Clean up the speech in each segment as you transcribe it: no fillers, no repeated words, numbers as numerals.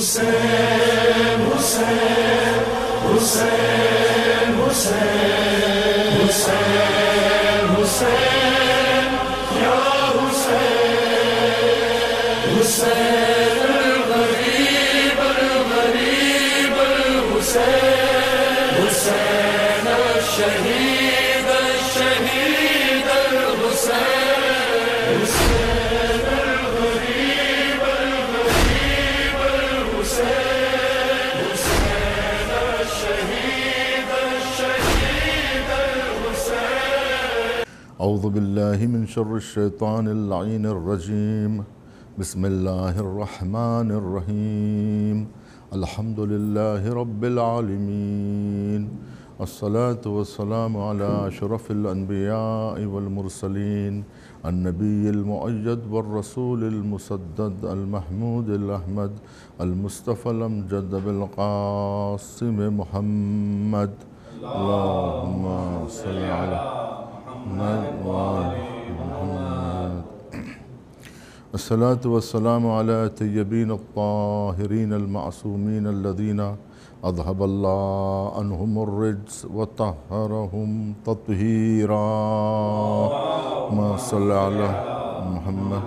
حسین حسین حسین حسین حسین حسین یا حسین حسین الغریب الغریب الحسین حسین الشہید الشہید الحسین حسین الغریب الغریب الحسین حسین الشہید الشہید الحسین. اعوذ باللہ من شر الشیطان اللعین الرجیم. بسم اللہ الرحمن الرحیم. الحمد للہ رب العالمین. الصلاة والسلام على اشرف الانبیاء والمرسلین النبی المؤید والرسول المسدد المحمود الاحمد المصطفى الامجد بالقاسم محمد. اللہم صل علی محمد وآل محمد. الصلاة والسلام على طیبین الطاہرین المعصومین الذین اذهب اللہ عنہم الرجس وطہرہم تطہیرا. اللہم صل علی محمد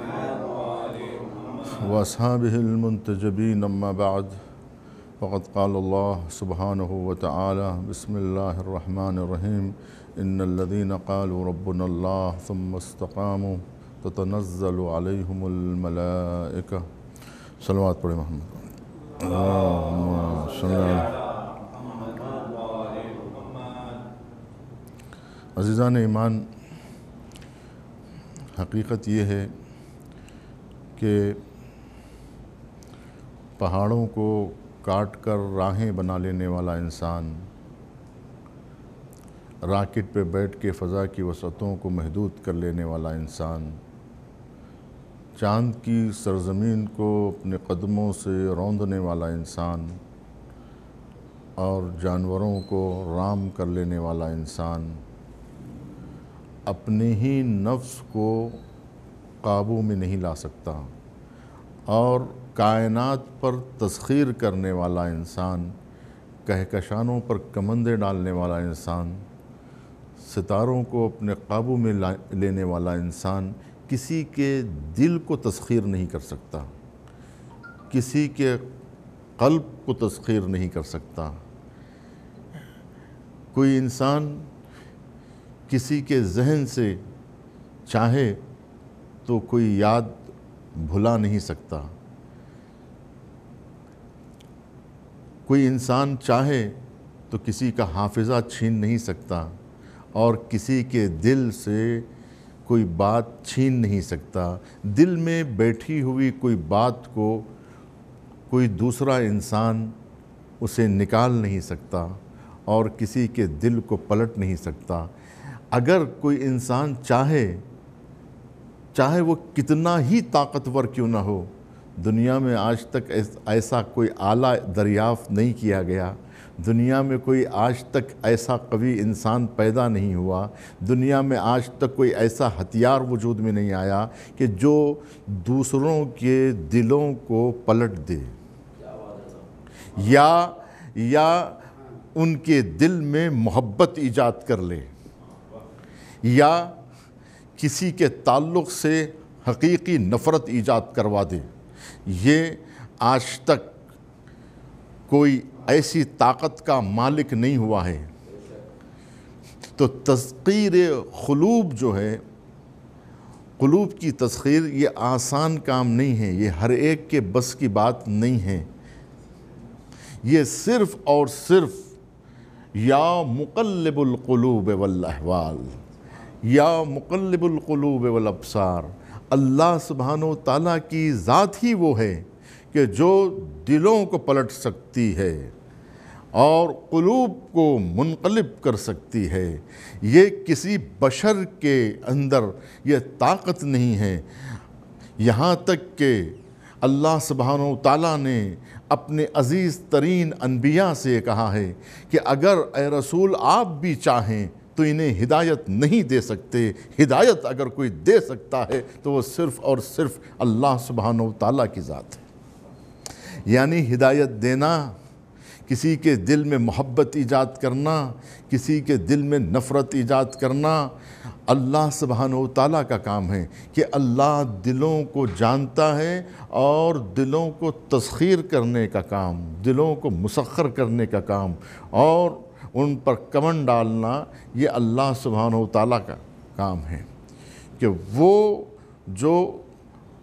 واصحابہ المنتجبین. اما بعد فقد قال اللہ سبحانہ وتعالی بسم اللہ الرحمن الرحیم. ان الذین قالوا ربنا اللہ ثم استقاموا تتنزل علیہم الملائکہ. صلوات پڑھیں محمد. اللہم صل علی. عزیزان ایمان، حقیقت یہ ہے کہ پہاڑوں کو کاٹ کر راہیں بنا لینے والا انسان، راکٹ پہ بیٹھ کے فضا کی وسعتوں کو محدود کر لینے والا انسان، چاند کی سرزمین کو اپنے قدموں سے روندنے والا انسان، اور جانوروں کو رام کر لینے والا انسان، اپنے ہی نفس کو قابو میں نہیں لا سکتا، اور کائنات پر تسخیر کرنے والا انسان، کہکشانوں پر کمندیں ڈالنے والا انسان، ستاروں کو اپنے قابو میں لینے والا انسان کسی کے دل کو تسخیر نہیں کر سکتا، کسی کے قلب کو تسخیر نہیں کر سکتا. کوئی انسان کسی کے ذہن سے چاہے تو کوئی یاد بھلا نہیں سکتا. کوئی انسان چاہے تو کسی کا حافظہ چھین نہیں سکتا، اور کسی کے دل سے کوئی بات چھین نہیں سکتا. دل میں بیٹھی ہوئی کوئی بات کو کوئی دوسرا انسان اسے نکال نہیں سکتا، اور کسی کے دل کو پلٹ نہیں سکتا. اگر کوئی انسان چاہے وہ کتنا ہی طاقتور کیوں نہ ہو، دنیا میں آج تک ایسا کوئی آلہ دریافت نہیں کیا گیا، دنیا میں کوئی آج تک ایسا قوی انسان پیدا نہیں ہوا، دنیا میں آج تک کوئی ایسا ہتھیار وجود میں نہیں آیا کہ جو دوسروں کے دلوں کو پلٹ دے، یا ان کے دل میں محبت ایجاد کر لے، یا کسی کے تعلق سے حقیقی نفرت ایجاد کروا دے. یہ آج تک کوئی ایسی طاقت کا مالک نہیں ہوا ہے. تو تسخیر قلوب جو ہے، قلوب کی تسخیر، یہ آسان کام نہیں ہے، یہ ہر ایک کے بس کی بات نہیں ہے. یہ صرف اور صرف یا مقلب القلوب والاحوال، یا مقلب القلوب والابصار، اللہ سبحانہ و تعالیٰ کی ذات ہی وہ ہے کہ جو دلوں کو پلٹ سکتی ہے اور قلوب کو منقلب کر سکتی ہے. یہ کسی بشر کے اندر یہ طاقت نہیں ہے. یہاں تک کہ اللہ سبحانہ و تعالیٰ نے اپنے عزیز ترین انبیاء سے کہا ہے کہ اگر اے رسول آپ بھی چاہیں تو انہیں ہدایت نہیں دے سکتے. ہدایت اگر کوئی دے سکتا ہے تو وہ صرف اور صرف اللہ سبحانہ و تعالیٰ کی ذات ہے. یعنی ہدایت دینا، کسی کے دل میں محبت ایجاد کرنا، کسی کے دل میں نفرت ایجاد کرنا اللہ سبحانہ و تعالیٰ کا کام ہے کہ اللہ دلوں کو جانتا ہے اور دلوں کو تسخیر کرنے کا کام، دلوں کو مسخر کرنے کا کام اور ان پر کمن ڈالنا یہ اللہ سبحانہ و تعالیٰ کا کام ہے کہ وہ جو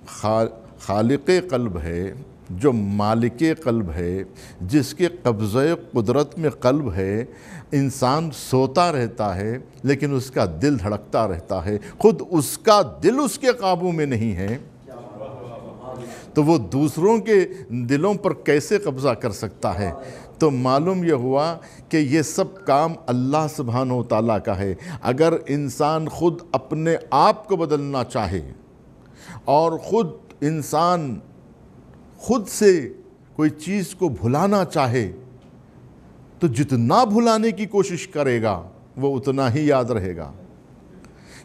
خالق قلب ہے، جو مالک قلب ہے، جس کے قبضہ قدرت میں قلب ہے، انسان سوتا رہتا ہے لیکن اس کا دل دھڑکتا رہتا ہے، خود اس کا دل اس کے قابو میں نہیں ہے تو وہ دوسروں کے دلوں پر کیسے قبضہ کر سکتا ہے؟ تو معلوم یہ ہوا کہ یہ سب کام اللہ سبحانہ و تعالیٰ کا ہے۔ اگر انسان خود اپنے آپ کو بدلنا چاہے اور انسان خود سے کوئی چیز کو بھلانا چاہے تو جتنا بھلانے کی کوشش کرے گا وہ اتنا ہی یاد رہے گا۔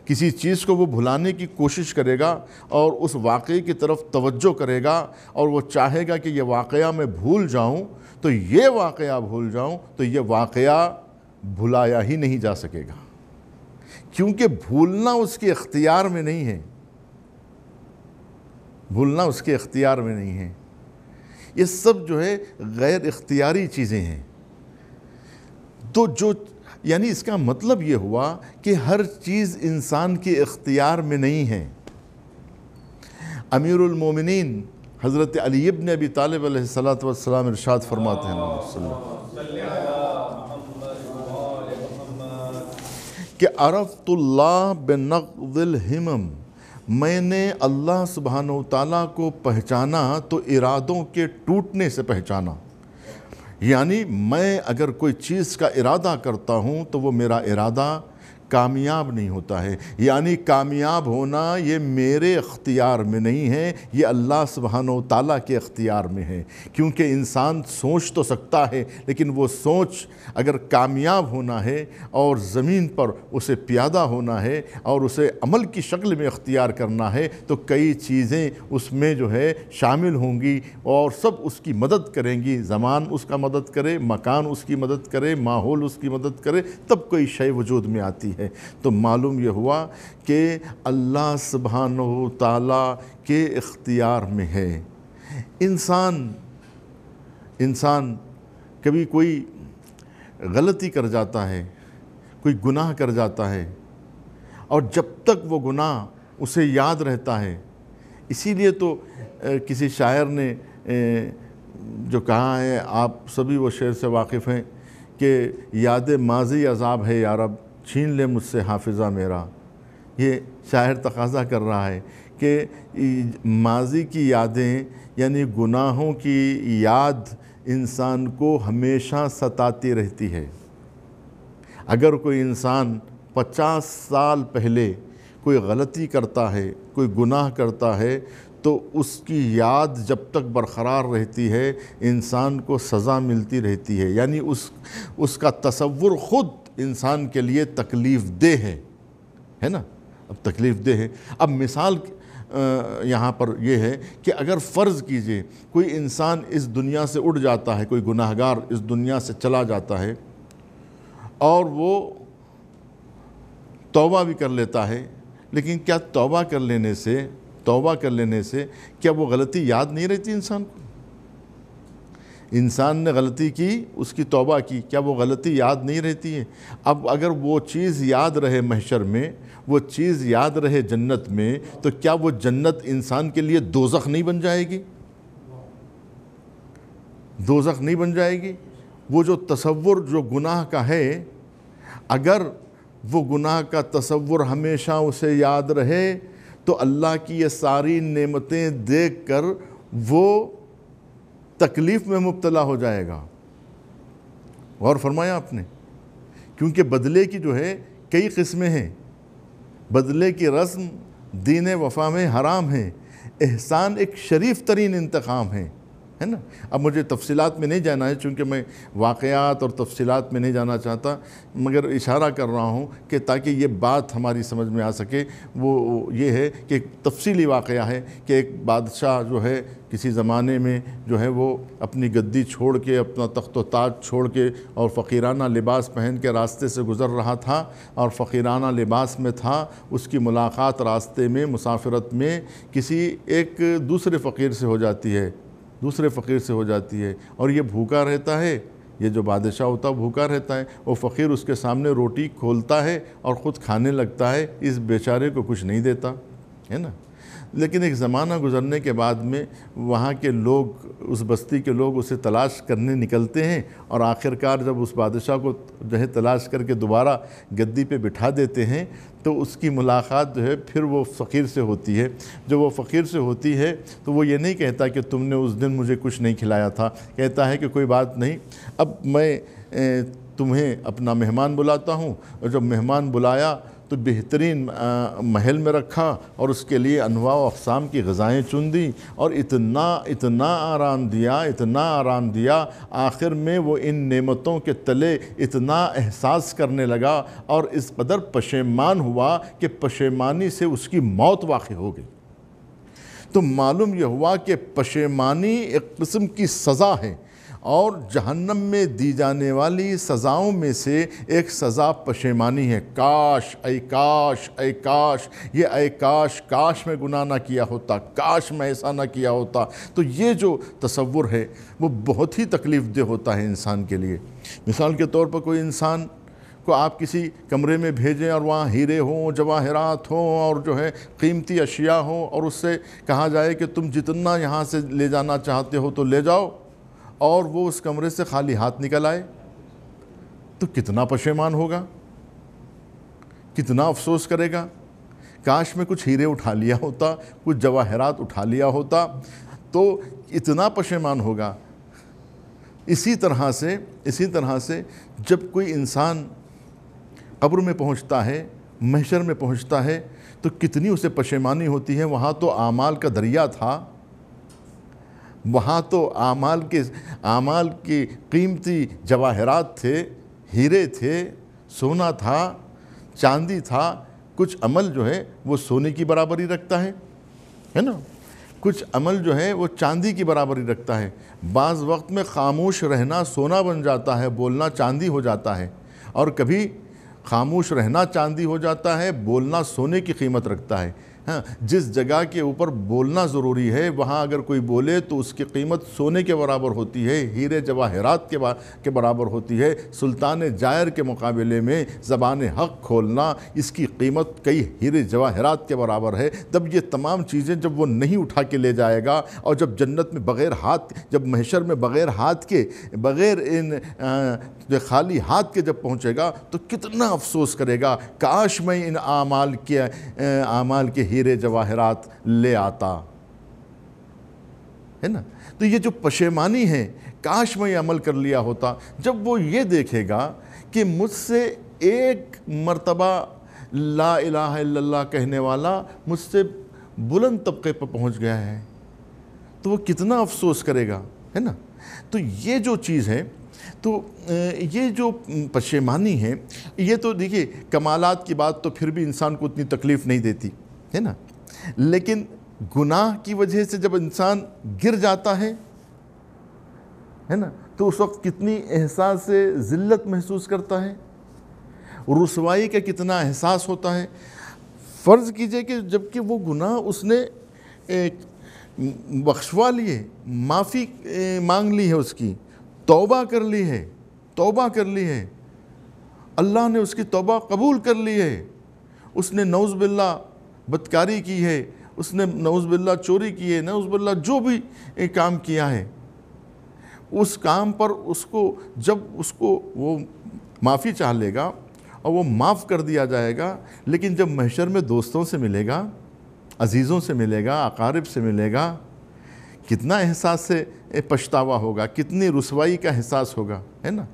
کسی چیز کو وہ بھلانے کی کوشش کرے گا اور اس واقعے کی طرف توجہ کرے گا اور وہ چاہے گا کہ یہ واقعہ میں بھول جاؤں تو یہ واقعہ بھول جاؤں تو یہ واقعہ بھلایا ہی نہیں جا سکے گا، کیونکہ بھولنا اس کے اختیار میں نہیں ہے، بھولنا اس کے اختیار میں نہیں ہے۔ یہ سب جو ہے غیر اختیاری چیزیں ہیں۔ تو یعنی اس کا مطلب یہ ہوا کہ ہر چیز انسان کے اختیار میں نہیں ہے۔ امیر المومنین حضرت علی ابن ابی طالب علیہ السلام ارشاد فرماتے ہیں کہ عرفت اللہ بنقض الہمم، میں نے اللہ سبحانہ و تعالیٰ کو پہچانا تو ارادوں کے ٹوٹنے سے پہچانا۔ یعنی میں اگر کوئی چیز کا ارادہ کرتا ہوں تو وہ میرا ارادہ کامیاب نہیں ہوتا ہے، یعنی کامیاب ہونا یہ میرے اختیار میں نہیں ہے، یہ اللہ سبحانہ و تعالیٰ کے اختیار میں ہے۔ کیونکہ انسان سوچ تو سکتا ہے لیکن وہ سوچ اگر کامیاب ہونا ہے اور زمین پر اسے پیادہ ہونا ہے اور اسے عمل کی شکل میں اختیار کرنا ہے تو کئی چیزیں اس میں جو ہے شامل ہوں گی اور سب اس کی مدد کریں گی۔ زمان اس کا مدد کرے، مکان اس کی مدد کرے، ماحول اس کی مدد کرے، تب کوئی شے وجود میں آتی ہے۔ تو معلوم یہ ہوا کہ اللہ سبحانہ و تعالیٰ کے اختیار میں ہے۔ انسان کبھی کوئی غلطی کر جاتا ہے، کوئی گناہ کر جاتا ہے اور جب تک وہ گناہ اسے یاد رہتا ہے، اسی لیے تو کسی شاعر نے جو کہا ہے، آپ سبھی وہ شعر سے واقف ہیں کہ یاد ماضی عذاب ہے یا رب، چھین لے مجھ سے حافظہ میرا۔ یہ شاعر تقاضا کر رہا ہے کہ ماضی کی یادیں یعنی گناہوں کی یاد انسان کو ہمیشہ ستاتی رہتی ہے۔ اگر کوئی انسان 50 سال پہلے کوئی غلطی کرتا ہے، کوئی گناہ کرتا ہے تو اس کی یاد جب تک برقرار رہتی ہے انسان کو سزا ملتی رہتی ہے، یعنی اس کا تصور خود انسان کے لیے تکلیف دہ ہے نا، اب تکلیف دہ ہے۔ اب مثال یہاں پر یہ ہے کہ اگر فرض کیجئے کوئی انسان اس دنیا سے اڑ جاتا ہے، کوئی گناہگار اس دنیا سے چلا جاتا ہے اور وہ توبہ بھی کر لیتا ہے، لیکن کیا توبہ کر لینے سے کیا وہ غلطی یاد نہیں رہتی انسان کو؟ انسان نے غلطی کی، اس کی توبہ کی، کیا وہ غلطی یاد نہیں رہتی ہے؟ اب اگر وہ چیز یاد رہے محشر میں، وہ چیز یاد رہے جنت میں، تو کیا وہ جنت انسان کے لیے دوزخ نہیں بن جائے گی؟ دوزخ نہیں بن جائے گی؟ وہ جو تصور جو گناہ کا ہے، اگر وہ گناہ کا تصور ہمیشہ اسے یاد رہے تو اللہ کی یہ ساری نعمتیں دیکھ کر وہ تکلیف میں مبتلا ہو جائے گا۔ غور فرمایا آپ نے؟ کیونکہ بدلے کی جو ہے کئی قسمیں ہیں، بدلے کی رسم دین وفا میں حرام ہے، احسان ایک شریف ترین انتقام ہے، ہے نا۔ اب مجھے تفصیلات میں نہیں جانا ہے چونکہ میں واقعات اور تفصیلات میں نہیں جانا چاہتا، مگر اشارہ کر رہا ہوں کہ تاکہ یہ بات ہماری سمجھ میں آ سکے، وہ یہ ہے کہ ایک تفصیلی واقعہ ہے کہ ایک بادشاہ جو ہے کسی زمانے میں جو ہے وہ اپنی گدی چھوڑ کے، اپنا تخت و تاج چھوڑ کے اور فقیرانہ لباس پہن کے راستے سے گزر رہا تھا، اور فقیرانہ لباس میں تھا۔ اس کی ملاقات راستے میں، مسافرت میں کسی ایک دوسرے فقیر سے ہو جاتی ہے، اور یہ بھوکا رہتا ہے۔ یہ جو بادشاہ ہوتا ہے بھوکا رہتا ہے، وہ فقیر اس کے سامنے روٹی کھولتا ہے اور خود کھانے لگتا ہے، اس بیچارے کو کچھ نہیں دیتا، ہے نا۔ لیکن ایک زمانہ گزرنے کے بعد میں وہاں کے لوگ، اس بستی کے لوگ اسے تلاش کرنے نکلتے ہیں، اور آخرکار جب اس بادشاہ کو جو ہے تلاش کر کے دوبارہ گدی پہ بٹھا دیتے ہیں تو اس کی ملاقات جو ہے پھر وہ فقیر سے ہوتی ہے۔ جو وہ فقیر سے ہوتی ہے تو وہ یہ نہیں کہتا کہ تم نے اس دن مجھے کچھ نہیں کھلایا تھا، کہتا ہے کہ کوئی بات نہیں، اب میں تمہیں اپنا مہمان بلاتا ہوں۔ اور جب مہمان بلایا تو بہترین محل میں رکھا اور اس کے لیے انواع و اقسام کی غذائیں چن دیں، اور اتنا آرام دیا، آخر میں وہ ان نعمتوں کے تلے اتنا احساس کرنے لگا اور اس قدر پشیمان ہوا کہ پشیمانی سے اس کی موت واقع ہو گئی۔ تو معلوم یہ ہوا کہ پشیمانی ایک قسم کی سزا ہے، اور جہنم میں دی جانے والی سزاؤں میں سے ایک سزا پشیمانی ہے۔ کاش اے کاش، یہ اے کاش میں گناہ نہ کیا ہوتا، کاش میں ایسا نہ کیا ہوتا۔ تو یہ جو تصور ہے وہ بہت ہی تکلیف دہ ہوتا ہے انسان کے لیے۔ مثال کے طور پر کوئی انسان کو آپ کسی کمرے میں بھیجیں اور وہاں ہیرے ہوں، جواہرات ہوں اور جو ہے قیمتی اشیاء ہوں، اور اس سے کہا جائے کہ تم جتنا یہاں سے لے جانا چاہتے ہو تو لے جاؤ، اور وہ اس کمرے سے خالی ہاتھ نکل آئے، تو کتنا پشیمان ہوگا، کتنا افسوس کرے گا۔ کاش میں کچھ ہیرے اٹھا لیا ہوتا، کچھ جواہرات اٹھا لیا ہوتا، تو اتنا پشیمان ہوگا۔ اسی طرح سے جب کوئی انسان قبر میں پہنچتا ہے، محشر میں پہنچتا ہے، تو کتنی اسے پشیمانی ہوتی ہے۔ وہاں تو اعمال کا دریا تھا، وہاں تو اعمال کی قیمتی جواہرات تھے، ہیرے تھے، سونا تھا، چاندی تھا۔ کچھ عمل جو ہے وہ سونے کی برابری رکھتا ہے نا، کچھ عمل جو ہے وہ چاندی کی برابری رکھتا ہے۔ بعض وقت میں خاموش رہنا سونا بن جاتا ہے، بولنا چاندی ہو جاتا ہے، اور کبھی خاموش رہنا چاندی ہو جاتا ہے، بولنا سونے کی قیمت رکھتا ہے۔ ہاں، جس جگہ کے اوپر بولنا ضروری ہے وہاں اگر کوئی بولے تو اس کی قیمت سونے کے برابر ہوتی ہے، ہیرے جواہرات کے برابر ہوتی ہے۔ سلطان جائر کے مقابلے میں زبان حق کھولنا، اس کی قیمت کئی ہیرے جواہرات کے برابر ہے۔ جب یہ تمام چیزیں جب وہ نہیں اٹھا کے لے جائے گا، اور جب جنت میں جب محشر میں بغیر ہاتھ کے، بغیر خالی ہاتھ کے جب پہنچے گا تو کتنا افسوس کرے گا، کاش میں ان اعمال کے ہیرے جواہرات لے آتا، ہے نا۔ تو یہ جو پشیمانی ہے، کاش میں یہ عمل کر لیا ہوتا۔ جب وہ یہ دیکھے گا کہ مجھ سے ایک مرتبہ لا الہ الا اللہ کہنے والا مجھ سے بلند طبقے پر پہنچ گیا ہے، تو وہ کتنا افسوس کرے گا، ہے نا۔ تو یہ جو چیز ہے، تو یہ جو پشیمانی ہے، یہ تو دیکھیے کمالات کی بات تو پھر بھی انسان کو اتنی تکلیف نہیں دیتی، ہے نا، لیکن گناہ کی وجہ سے جب انسان گر جاتا ہے نا، تو اس وقت کتنی احساس ذلت محسوس کرتا ہے، رسوائی کا کتنا احساس ہوتا ہے۔ فرض کیجئے کہ جبکہ وہ گناہ اس نے بخشوا لیے، معافی مانگ لی ہے، اس کی توبہ کر لی ہے، اللہ نے اس کی توبہ قبول کر لی ہے، اس نے نعوذ باللہ بدکاری کی ہے، اس نے نعوذ باللہ چوری کی ہے، نعوذ باللہ جو بھی کام کیا ہے، اس کام پر جب اس کو وہ معافی چاہ لے گا اور وہ معاف کر دیا جائے گا، لیکن جب محشر میں دوستوں سے ملے گا، عزیزوں سے ملے گا، اقارب سے ملے گا، کتنا احساس سے پچھتاوا ہوگا، کتنی رسوائی کا احساس ہوگا، ہے نا۔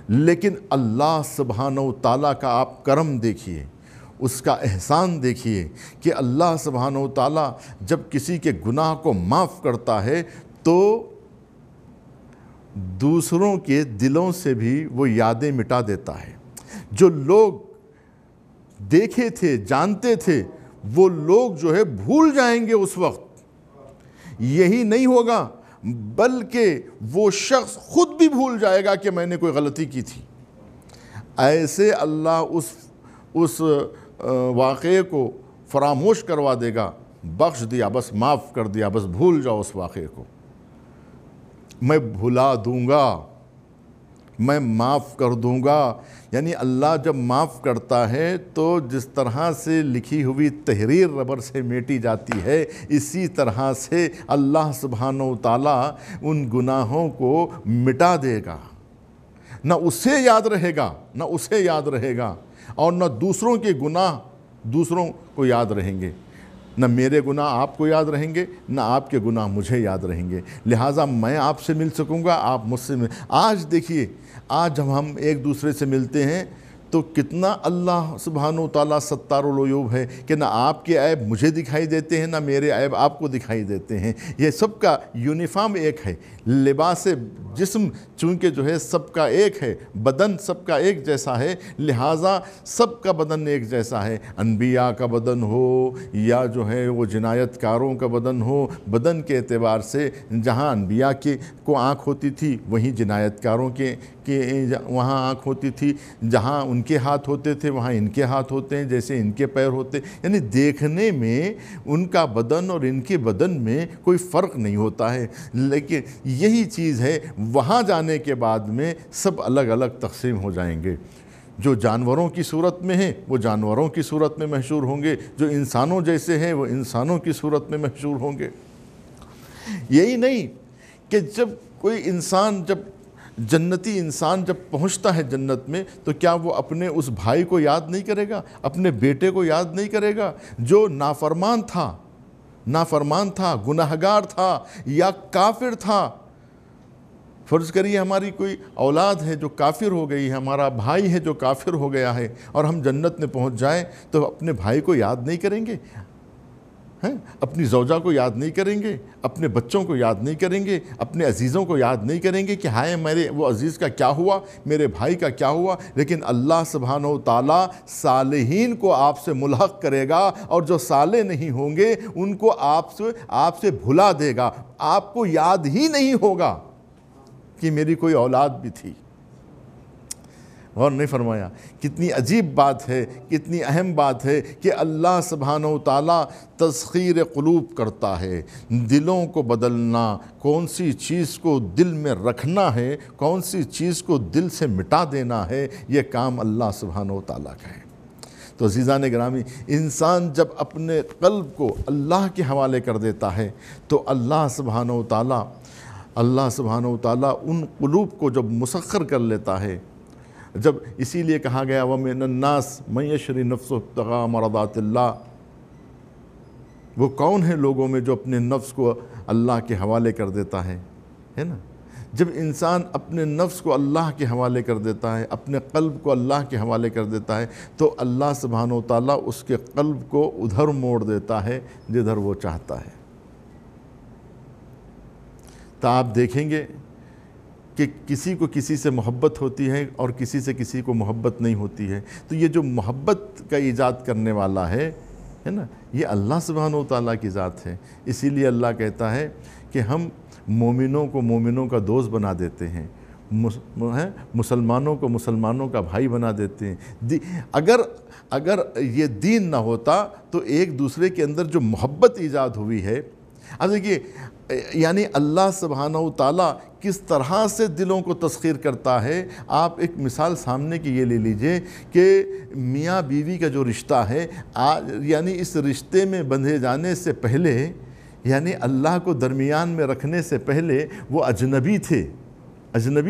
لیکن اللہ سبحانہ و تعالیٰ کا آپ کرم دیکھیے، اس کا احسان دیکھیے کہ اللہ سبحانہ و تعالیٰ جب کسی کے گناہ کو معاف کرتا ہے تو دوسروں کے دلوں سے بھی وہ یادیں مٹا دیتا ہے۔ جو لوگ دیکھے تھے، جانتے تھے، وہ لوگ جو ہے بھول جائیں گے اس وقت۔ یہی نہیں ہوگا بلکہ وہ شخص خود بھی بھول جائے گا کہ میں نے کوئی غلطی کی تھی۔ ایسے اللہ اس واقعے کو فراموش کروا دے گا، بخش دیا، بس معاف کر دیا، بس بھول جاؤ اس واقعے کو، میں بھلا دوں گا، میں معاف کر دوں گا۔ یعنی اللہ جب معاف کرتا ہے تو جس طرح سے لکھی ہوئی تحریر ربر سے میٹی جاتی ہے، اسی طرح سے اللہ سبحانہ و تعالیٰ ان گناہوں کو مٹا دے گا۔ نہ اسے یاد رہے گا، نہ اسے یاد رہے گا، اور نہ دوسروں کے گناہ دوسروں کو یاد رہیں گے۔ نہ میرے گناہ آپ کو یاد رہیں گے، نہ آپ کے گناہ مجھے یاد رہیں گے۔ لہٰذا میں آپ سے مل سکوں گا، آپ مجھ سے آج دیکھیے، آج جب ہم ایک دوسرے سے ملتے ہیں تو کتنا اللہ سبحانہ و تعالیٰ ستار العیوب ہے کہ نہ آپ کے عیب مجھے دکھائی دیتے ہیں، نہ میرے عیب آپ کو دکھائی دیتے ہیں۔ یہ سب کا یونیفارم ایک ہے، لباس جسم چونکہ جو ہے سب کا ایک ہے، بدن سب کا ایک جیسا ہے، لہٰذا سب کا بدن ایک جیسا ہے۔ انبیاء کا بدن ہو یا جو ہے وہ جنایت کاروں کا بدن ہو، بدن کے اعتبار سے جہاں انبیاء کو آنکھ ہوتی تھی وہیں جنایت کاروں کے وہاں آنکھ ہوتی تھی، جہاں ان کے ہاتھ ہوتے تھے وہاں ان کے ہاتھ ہوتے ہیں، جیسے ان کے پیر ہوتے، یعنی دیکھنے میں ان کا بدن اور ان کے بدن میں کوئی فرق نہیں ہوتا ہے۔ لیکن یہی چیز ہے، وہاں جانے کے بعد میں سب الگ الگ تقسیم ہو جائیں گے۔ جو جانوروں کی صورت میں ہیں وہ جانوروں کی صورت میں محشور ہوں گے، جو انسانوں جیسے ہیں وہ انسانوں کی صورت میں محشور ہوں گے۔ یہی نہیں کہ جب کوئی انسان، جب جنتی انسان جب پہنچتا ہے جنت میں تو کیا وہ اپنے اس بھائی کو یاد نہیں کرے گا، اپنے بیٹے کو یاد نہیں کرے گا جو نافرمان تھا، گناہگار تھا یا کافر تھا؟ فرض کریے ہماری کوئی اولاد ہے جو کافر ہو گئی ہے، ہمارا بھائی ہے جو کافر ہو گیا ہے، اور ہم جنت میں پہنچ جائیں تو اپنے بھائی کو یاد نہیں کریں گے، اپنی زوجہ کو یاد نہیں کریں گے، اپنے بچوں کو یاد نہیں کریں گے، اپنے عزیزوں کو یاد نہیں کریں گے کہ ہائے میرے وہ عزیز کا کیا ہوا، میرے بھائی کا کیا ہوا۔ لیکن اللہ سبحانہ و تعالیٰ صالحین کو آپ سے ملحق کرے گا، اور جو صالح نہیں ہوں گے ان کو آپ سے بھلا دے گا، آپ کو یاد ہی نہیں ہوگا کہ میری کوئی اولاد بھی تھی۔ غور نہیں فرمایا؟ کتنی عجیب بات ہے، کتنی اہم بات ہے کہ اللہ سبحانہ و تعالیٰ تسخیر قلوب کرتا ہے، دلوں کو بدلنا، کون سی چیز کو دل میں رکھنا ہے، کون سی چیز کو دل سے مٹا دینا ہے، یہ کام اللہ سبحانہ و تعالیٰ کا ہے۔ تو عزیزان گرامی، انسان جب اپنے قلب کو اللہ کے حوالے کر دیتا ہے تو اللہ سبحانہ و تعالیٰ ان قلوب کو جب مسخر کر لیتا ہے، جب اسی لیے کہا گیا وَمِنَ النَّاسِ مَن يَشْرِي نَفْسَهُ ابْتِغَاءَ مَرْضَاتِ اللَّهِ، وہ کون ہے لوگوں میں جو اپنے نفس کو اللہ کے حوالے کر دیتا ہے نا؟ جب انسان اپنے نفس کو اللہ کے حوالے کر دیتا ہے، اپنے قلب کو اللہ کے حوالے کر دیتا ہے، تو اللہ سبحانہ و تعالیٰ اس کے قلب کو ادھر موڑ دیتا ہے جدھر وہ چاہتا ہے۔ تو آپ دیکھیں گے کہ کسی کو کسی سے محبت ہوتی ہے اور کسی سے کسی کو محبت نہیں ہوتی ہے۔ تو یہ جو محبت کا ایجاد کرنے والا ہے نا، یہ اللہ سبحانہ و تعالیٰ کی ذات ہے۔ اسی لیے اللہ کہتا ہے کہ ہم مومنوں کو مومنوں کا دوست بنا دیتے ہیں، مسلمانوں کو مسلمانوں کا بھائی بنا دیتے ہیں۔ اگر یہ دین نہ ہوتا تو ایک دوسرے کے اندر جو محبت ایجاد ہوئی ہے، اب دیکھیے یعنی اللہ سبحانہ و تعالیٰ کس طرح سے دلوں کو تسخیر کرتا ہے۔ آپ ایک مثال سامنے کی یہ لے لیجئے کہ میاں بیوی کا جو رشتہ ہے، یعنی اس رشتے میں بندھے جانے سے پہلے، یعنی اللہ کو درمیان میں رکھنے سے پہلے وہ اجنبی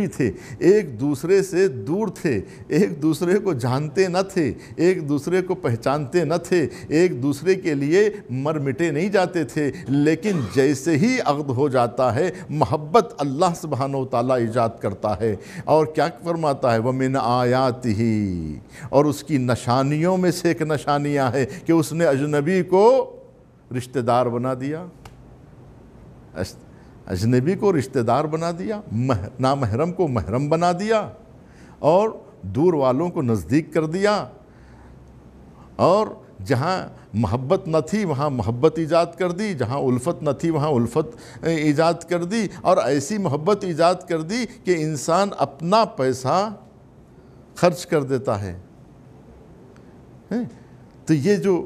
تھے، ایک دوسرے سے دور تھے، ایک دوسرے کو جانتے نہ تھے، ایک دوسرے کو پہچانتے نہ تھے، ایک دوسرے کے لیے مر مٹے نہیں جاتے تھے۔ لیکن جیسے ہی عقد ہو جاتا ہے، محبت اللہ سبحانہ و تعالیٰ ایجاد کرتا ہے، اور کیا فرماتا ہے وَمِنْ آیَاتِهِ، اور اس کی نشانیوں میں سے ایک نشانیاں ہے کہ اس نے اجنبی کو رشتہ دار بنا دیا۔ اجنبی کو رشتہ دار بنا دیا، نامحرم کو محرم بنا دیا، اور دور والوں کو نزدیک کر دیا، اور جہاں محبت نہ تھی وہاں محبت ایجاد کر دی، جہاں الفت نہ تھی وہاں الفت ایجاد کر دی، اور ایسی محبت ایجاد کر دی کہ انسان اپنا پیسہ خرچ کر دیتا ہے۔ تو یہ جو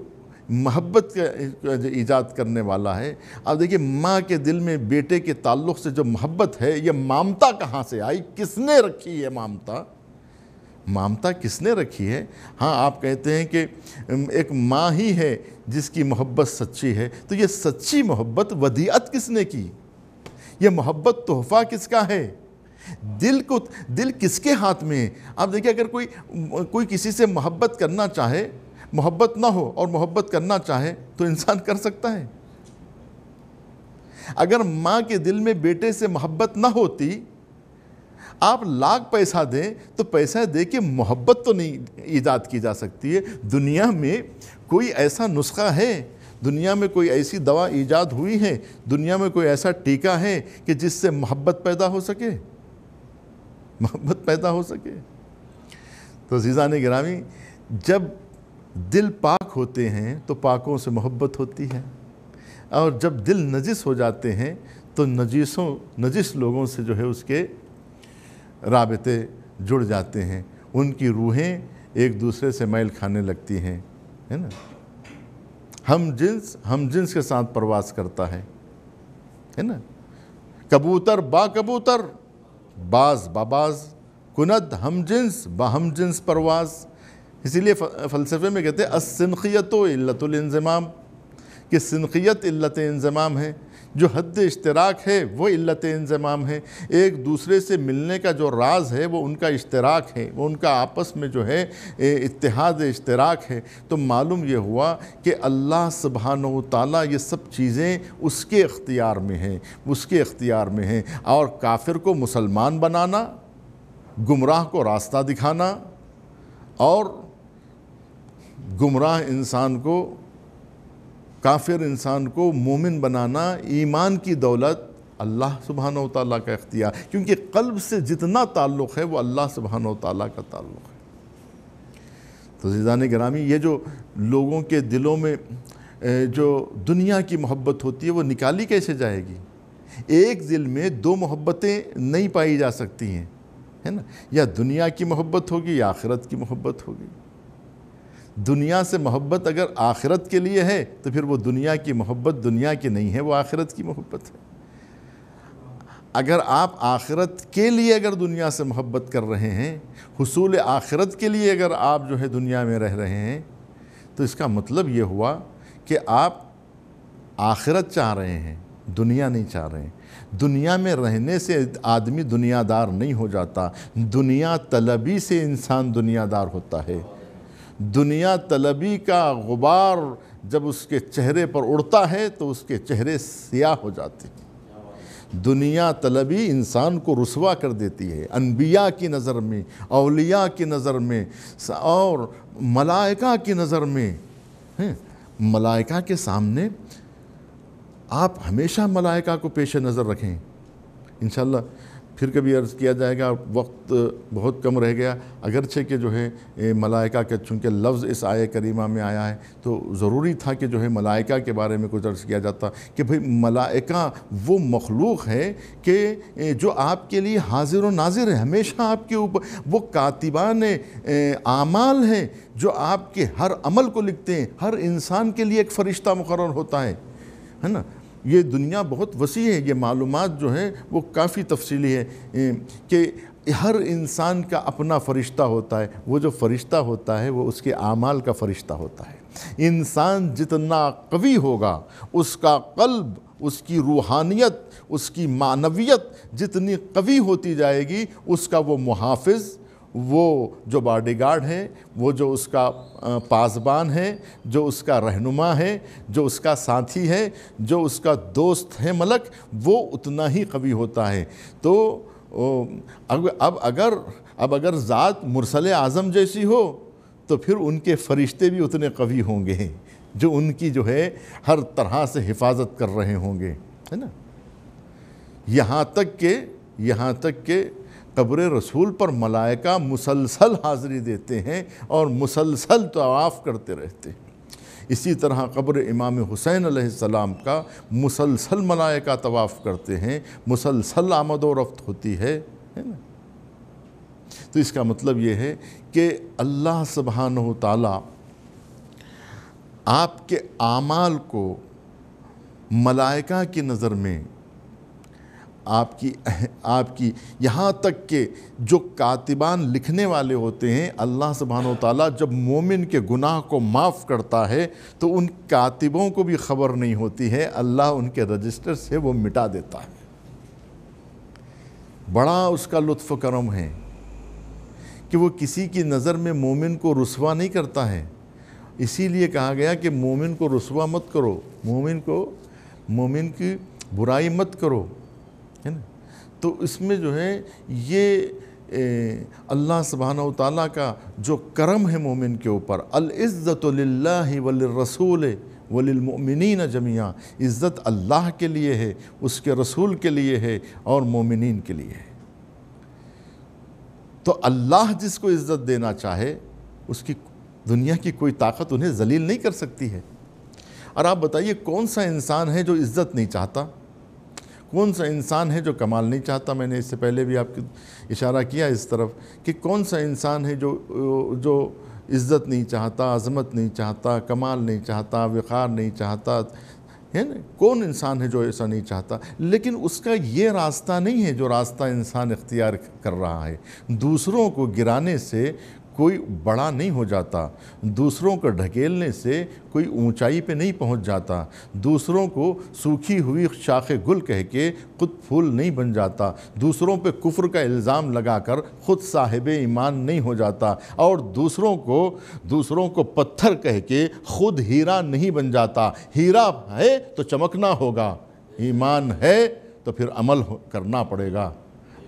محبت کا جو ایجاد کرنے والا ہے، اب دیکھیے ماں کے دل میں بیٹے کے تعلق سے جو محبت ہے، یہ مامتا کہاں سے آئی؟ کس نے رکھی ہے مامتا؟ مامتا کس نے رکھی ہے؟ ہاں آپ کہتے ہیں کہ ایک ماں ہی ہے جس کی محبت سچی ہے، تو یہ سچی محبت ودیعت کس نے کی؟ یہ محبت تحفہ کس کا ہے؟ دل کس کے ہاتھ میں ہے؟ آپ دیکھیں اگر کوئی کسی سے محبت کرنا چاہے، محبت نہ ہو اور محبت کرنا چاہے تو انسان کر سکتا ہے؟ اگر ماں کے دل میں بیٹے سے محبت نہ ہوتی، آپ لاکھ پیسہ دیں تو پیسہ دے کے محبت تو نہیں ایجاد کی جا سکتی ہے۔ دنیا میں کوئی ایسا نسخہ ہے، دنیا میں کوئی ایسی دوا ایجاد ہوئی ہے، دنیا میں کوئی ایسا ٹیکہ ہے کہ جس سے محبت پیدا ہو سکے؟ محبت پیدا ہو سکے؟ تو عزیزان گرامی، جب دل پاک ہوتے ہیں تو پاکوں سے محبت ہوتی ہے، اور جب دل نجس ہو جاتے ہیں تو نجس لوگوں سے جو ہے اس کے رابطے جڑ جاتے ہیں، ان کی روحیں ایک دوسرے سے میل کھانے لگتی ہیں، ہے نا؟ ہم جنس کے ساتھ پرواز کرتا ہے نا؟ کبوتر با کبوتر، باز با باز، کند ہم جنس با ہم جنس پرواز۔ اسی لیے فلسفے میں کہتے ہیں السنخیت علت الانضمام، کہ سنخیت علت انضمام ہے، جو حد اشتراک ہے وہ علت انضمام ہے۔ ایک دوسرے سے ملنے کا جو راز ہے وہ ان کا اشتراک ہے، وہ ان کا آپس میں جو ہے اتحاد اشتراک ہے۔ تو معلوم یہ ہوا کہ اللہ سبحانہ و تعالیٰ یہ سب چیزیں اس کے اختیار میں ہیں، اس کے اختیار میں ہیں، اور کافر کو مسلمان بنانا، گمراہ کو راستہ دکھانا، اور گمراہ انسان کو، کافر انسان کو مومن بنانا، ایمان کی دولت اللہ سبحانہ و تعالیٰ کا اختیار، کیونکہ قلب سے جتنا تعلق ہے وہ اللہ سبحانہ و تعالیٰ کا تعلق ہے۔ تو عزیزان گرامی، یہ جو لوگوں کے دلوں میں جو دنیا کی محبت ہوتی ہے وہ نکالی کیسے جائے گی؟ ایک دل میں دو محبتیں نہیں پائی جا سکتی ہیں، ہے نا؟ یا دنیا کی محبت ہوگی یا آخرت کی محبت ہوگی۔ دنیا سے محبت اگر آخرت کے لیے ہے تو پھر وہ دنیا کی محبت دنیا کی نہیں ہے، وہ آخرت کی محبت ہے۔ اگر آپ آخرت کے لیے اگر دنیا سے محبت کر رہے ہیں، حصول آخرت کے لیے اگر آپ جو ہے دنیا میں رہ رہے ہیں، تو اس کا مطلب یہ ہوا کہ آپ آخرت چاہ رہے ہیں، دنیا نہیں چاہ رہے ہیں۔ دنیا میں رہنے سے آدمی دنیا دار نہیں ہو جاتا، دنیا طلبی سے انسان دنیا دار ہوتا ہے۔ دنیا طلبی کا غبار جب اس کے چہرے پر اڑتا ہے تو اس کے چہرے سیاہ ہو جاتے ہیں۔ دنیا طلبی انسان کو رسوا کر دیتی ہے، انبیاء کی نظر میں، اولیاء کی نظر میں، اور ملائکہ کی نظر میں۔ ملائکہ کے سامنے آپ ہمیشہ ملائکہ کو پیش نظر رکھیں۔ انشاءاللہ پھر کبھی عرض کیا جائے گا، وقت بہت کم رہ گیا، اگرچہ کہ جو ہے ملائکہ کے چونکہ لفظ اس آیہ کریمہ میں آیا ہے تو ضروری تھا کہ جو ہے ملائکہ کے بارے میں کچھ عرض کیا جاتا کہ بھئی ملائکہ وہ مخلوق ہے کہ جو آپ کے لیے حاضر و ناظر ہے، ہمیشہ آپ کے اوپر، وہ کاتبان اعمال ہیں جو آپ کے ہر عمل کو لکھتے ہیں۔ ہر انسان کے لیے ایک فرشتہ مقرر ہوتا ہے نا؟ یہ دنیا بہت وسیع ہے، یہ معلومات جو ہے وہ کافی تفصیلی ہے کہ ہر انسان کا اپنا فرشتہ ہوتا ہے۔ وہ جو فرشتہ ہوتا ہے وہ اس کے اعمال کا فرشتہ ہوتا ہے۔ انسان جتنا قوی ہوگا، اس کا قلب، اس کی روحانیت، اس کی معنویت جتنی قوی ہوتی جائے گی، اس کا وہ محافظ، وہ جو باڈی گارڈ ہے، وہ جو اس کا پاسبان ہے، جو اس کا رہنما ہے، جو اس کا ساتھی ہے، جو اس کا دوست ہے ملک، وہ اتنا ہی قوی ہوتا ہے۔ تو اب اگر ذات مرسل اعظم جیسی ہو تو پھر ان کے فرشتے بھی اتنے قوی ہوں گے جو ان کی جو ہے ہر طرح سے حفاظت کر رہے ہوں گے، ہے نا؟ یہاں تک کہ قبر رسول پر ملائکہ مسلسل حاضری دیتے ہیں اور مسلسل طواف کرتے رہتے ہیں۔ اسی طرح قبر امام حسین علیہ السلام کا مسلسل ملائکہ طواف کرتے ہیں، مسلسل آمد و رفت ہوتی ہے نا۔ تو اس کا مطلب یہ ہے کہ اللہ سبحانہ و تعالیٰ آپ کے اعمال کو ملائکہ کی نظر میں آپ کی یہاں تک کہ جو کاتبان لکھنے والے ہوتے ہیں، اللہ سبحانہ و تعالیٰ جب مومن کے گناہ کو معاف کرتا ہے تو ان کاتبوں کو بھی خبر نہیں ہوتی ہے، اللہ ان کے رجسٹر سے وہ مٹا دیتا ہے۔ بڑا اس کا لطف و کرم ہے کہ وہ کسی کی نظر میں مومن کو رسوا نہیں کرتا ہے۔ اسی لیے کہا گیا کہ مومن کو رسوا مت کرو، مومن کی برائی مت کرو، ہے نا۔ تو اس میں جو ہے یہ اللہ سبحانہ و تعالیٰ کا جو کرم ہے مومن کے اوپر، العزت للہ وللرسول وللمؤمنین جميعا، عزت اللہ کے لیے ہے، اس کے رسول کے لیے ہے اور مومنین کے لیے ہے۔ تو اللہ جس کو عزت دینا چاہے اس کی دنیا کی کوئی طاقت انہیں ذلیل نہیں کر سکتی ہے۔ اور آپ بتائیے کون سا انسان ہے جو عزت نہیں چاہتا؟ کون سا انسان ہے جو کمال نہیں چاہتا؟ میں نے اس سے پہلے بھی آپ کو اشارہ کیا اس طرف کہ کون سا انسان ہے جو عزت نہیں چاہتا، عظمت نہیں چاہتا، کمال نہیں چاہتا، وقار نہیں چاہتا، ہے نا؟ کون انسان ہے جو ایسا نہیں چاہتا؟ لیکن اس کا یہ راستہ نہیں ہے جو راستہ انسان اختیار کر رہا ہے۔ دوسروں کو گرانے سے کوئی بڑا نہیں ہو جاتا، دوسروں کو ڈھکیلنے سے کوئی اونچائی پہ نہیں پہنچ جاتا، دوسروں کو سوکھی ہوئی شاخ گل کہہ کے خود پھول نہیں بن جاتا، دوسروں پہ کفر کا الزام لگا کر خود صاحب ایمان نہیں ہو جاتا، اور دوسروں کو پتھر کہہ کے خود ہیرا نہیں بن جاتا۔ ہیرا ہے تو چمکنا ہوگا، ایمان ہے تو پھر عمل کرنا پڑے گا۔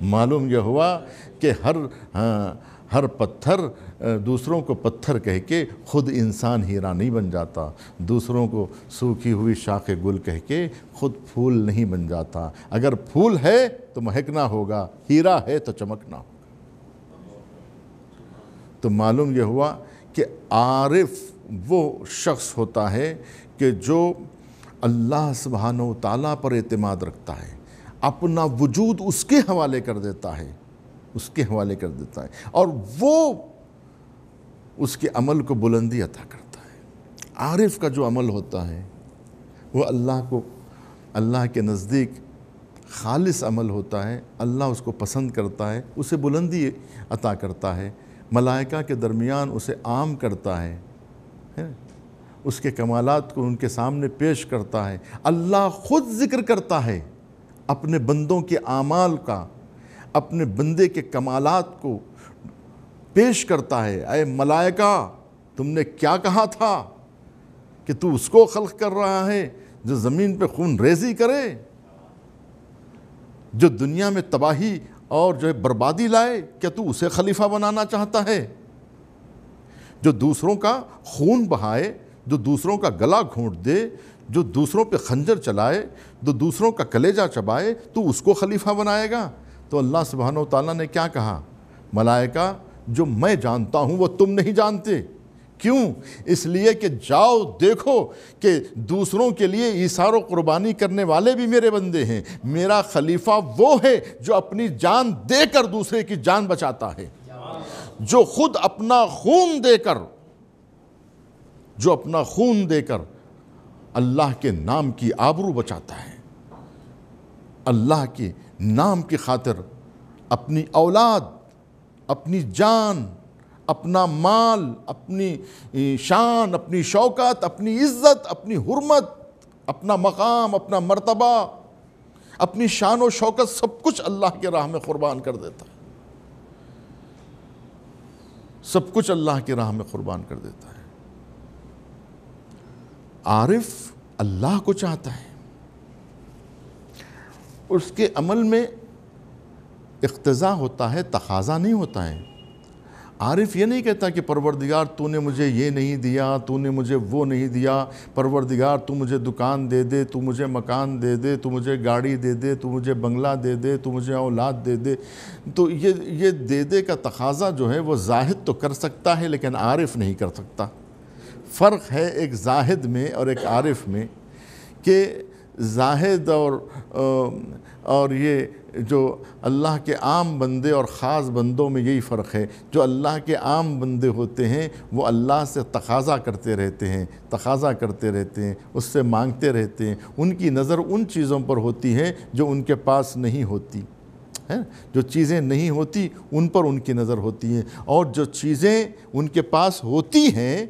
معلوم یہ ہوا کہ ہر پتھر دوسروں کو پتھر کہہ کے خود انسان ہیرا نہیں بن جاتا، دوسروں کو سوکھی ہوئی شاخ گل کہہ کے خود پھول نہیں بن جاتا۔ اگر پھول ہے تو مہکنا ہوگا، ہیرا ہے تو چمکنا ہوگا۔ تو معلوم یہ ہوا کہ عارف وہ شخص ہوتا ہے کہ جو اللہ سبحانہ و تعالیٰ پر اعتماد رکھتا ہے، اپنا وجود اس کے حوالے کر دیتا ہے، اور وہ اس کے عمل کو بلندی عطا کرتا ہے۔ عارف کا جو عمل ہوتا ہے وہ اللہ کے نزدیک خالص عمل ہوتا ہے، اللہ اس کو پسند کرتا ہے، اسے بلندی عطا کرتا ہے، ملائکہ کے درمیان اسے عام کرتا ہے، اس کے کمالات کو ان کے سامنے پیش کرتا ہے۔ اللہ خود ذکر کرتا ہے اپنے بندوں کے اعمال کا، اپنے بندے کے کمالات کو پیش کرتا ہے۔ اے ملائکہ، تم نے کیا کہا تھا کہ تو اس کو خلق کر رہا ہے جو زمین پہ خون ریزی کرے، جو دنیا میں تباہی اور جو ہے بربادی لائے؟ کیا تو اسے خلیفہ بنانا چاہتا ہے؟ جو دوسروں کا خون بہائے، جو دوسروں کا گلا گھونٹ دے، جو دوسروں پہ خنجر چلائے، جو دوسروں کا کلیجہ چبائے، تو اس کو خلیفہ بنائے گا؟ تو اللہ سبحانہ و تعالیٰ نے کیا کہا؟ ملائکہ، جو میں جانتا ہوں وہ تم نہیں جانتے۔ کیوں؟ اس لیے کہ جاؤ دیکھو کہ دوسروں کے لیے ایثار و قربانی کرنے والے بھی میرے بندے ہیں۔ میرا خلیفہ وہ ہے جو اپنی جان دے کر دوسرے کی جان بچاتا ہے، جو خود اپنا خون دے کر اللہ کے نام کی آبرو بچاتا ہے، اللہ کے نام کی خاطر اپنی اولاد، اپنی جان، اپنا مال، اپنی شان، اپنی شوکت، اپنی عزت، اپنی حرمت، اپنا مقام، اپنا مرتبہ، اپنی شان و شوکت، سب کچھ اللہ کے راہ میں قربان کر دیتا ہے، سب کچھ اللہ کی راہ میں قربان کر دیتا ہے۔ عارف اللہ کو چاہتا ہے، اس کے عمل میں اقتضا ہوتا ہے، تقاضا نہیں ہوتا ہے۔ عارف یہ نہیں کہتا کہ پروردگار تو نے مجھے یہ نہیں دیا، تو نے مجھے وہ نہیں دیا، پروردگار تو مجھے دکان دے دے، تو مجھے مکان دے دے، تو مجھے گاڑی دے دے، تو مجھے بنگلہ دے دے، تو مجھے اولاد دے دے۔ تو یہ دے دے کا تقاضا جو ہے وہ زاہد تو کر سکتا ہے لیکن عارف نہیں کر سکتا۔ فرق ہے ایک زاہد میں اور ایک عارف میں، کہ زاہد اور یہ جو اللہ کے عام بندے اور خاص بندوں میں یہی فرق ہے۔ جو اللہ کے عام بندے ہوتے ہیں وہ اللہ سے تقاضا کرتے رہتے ہیں، تقاضا کرتے رہتے ہیں، اس سے مانگتے رہتے ہیں۔ ان کی نظر ان چیزوں پر ہوتی ہے جو ان کے پاس نہیں ہوتی، جو چیزیں نہیں ہوتی ان پر ان کی نظر ہوتی ہے، اور جو چیزیں ان کے پاس ہوتی ہیں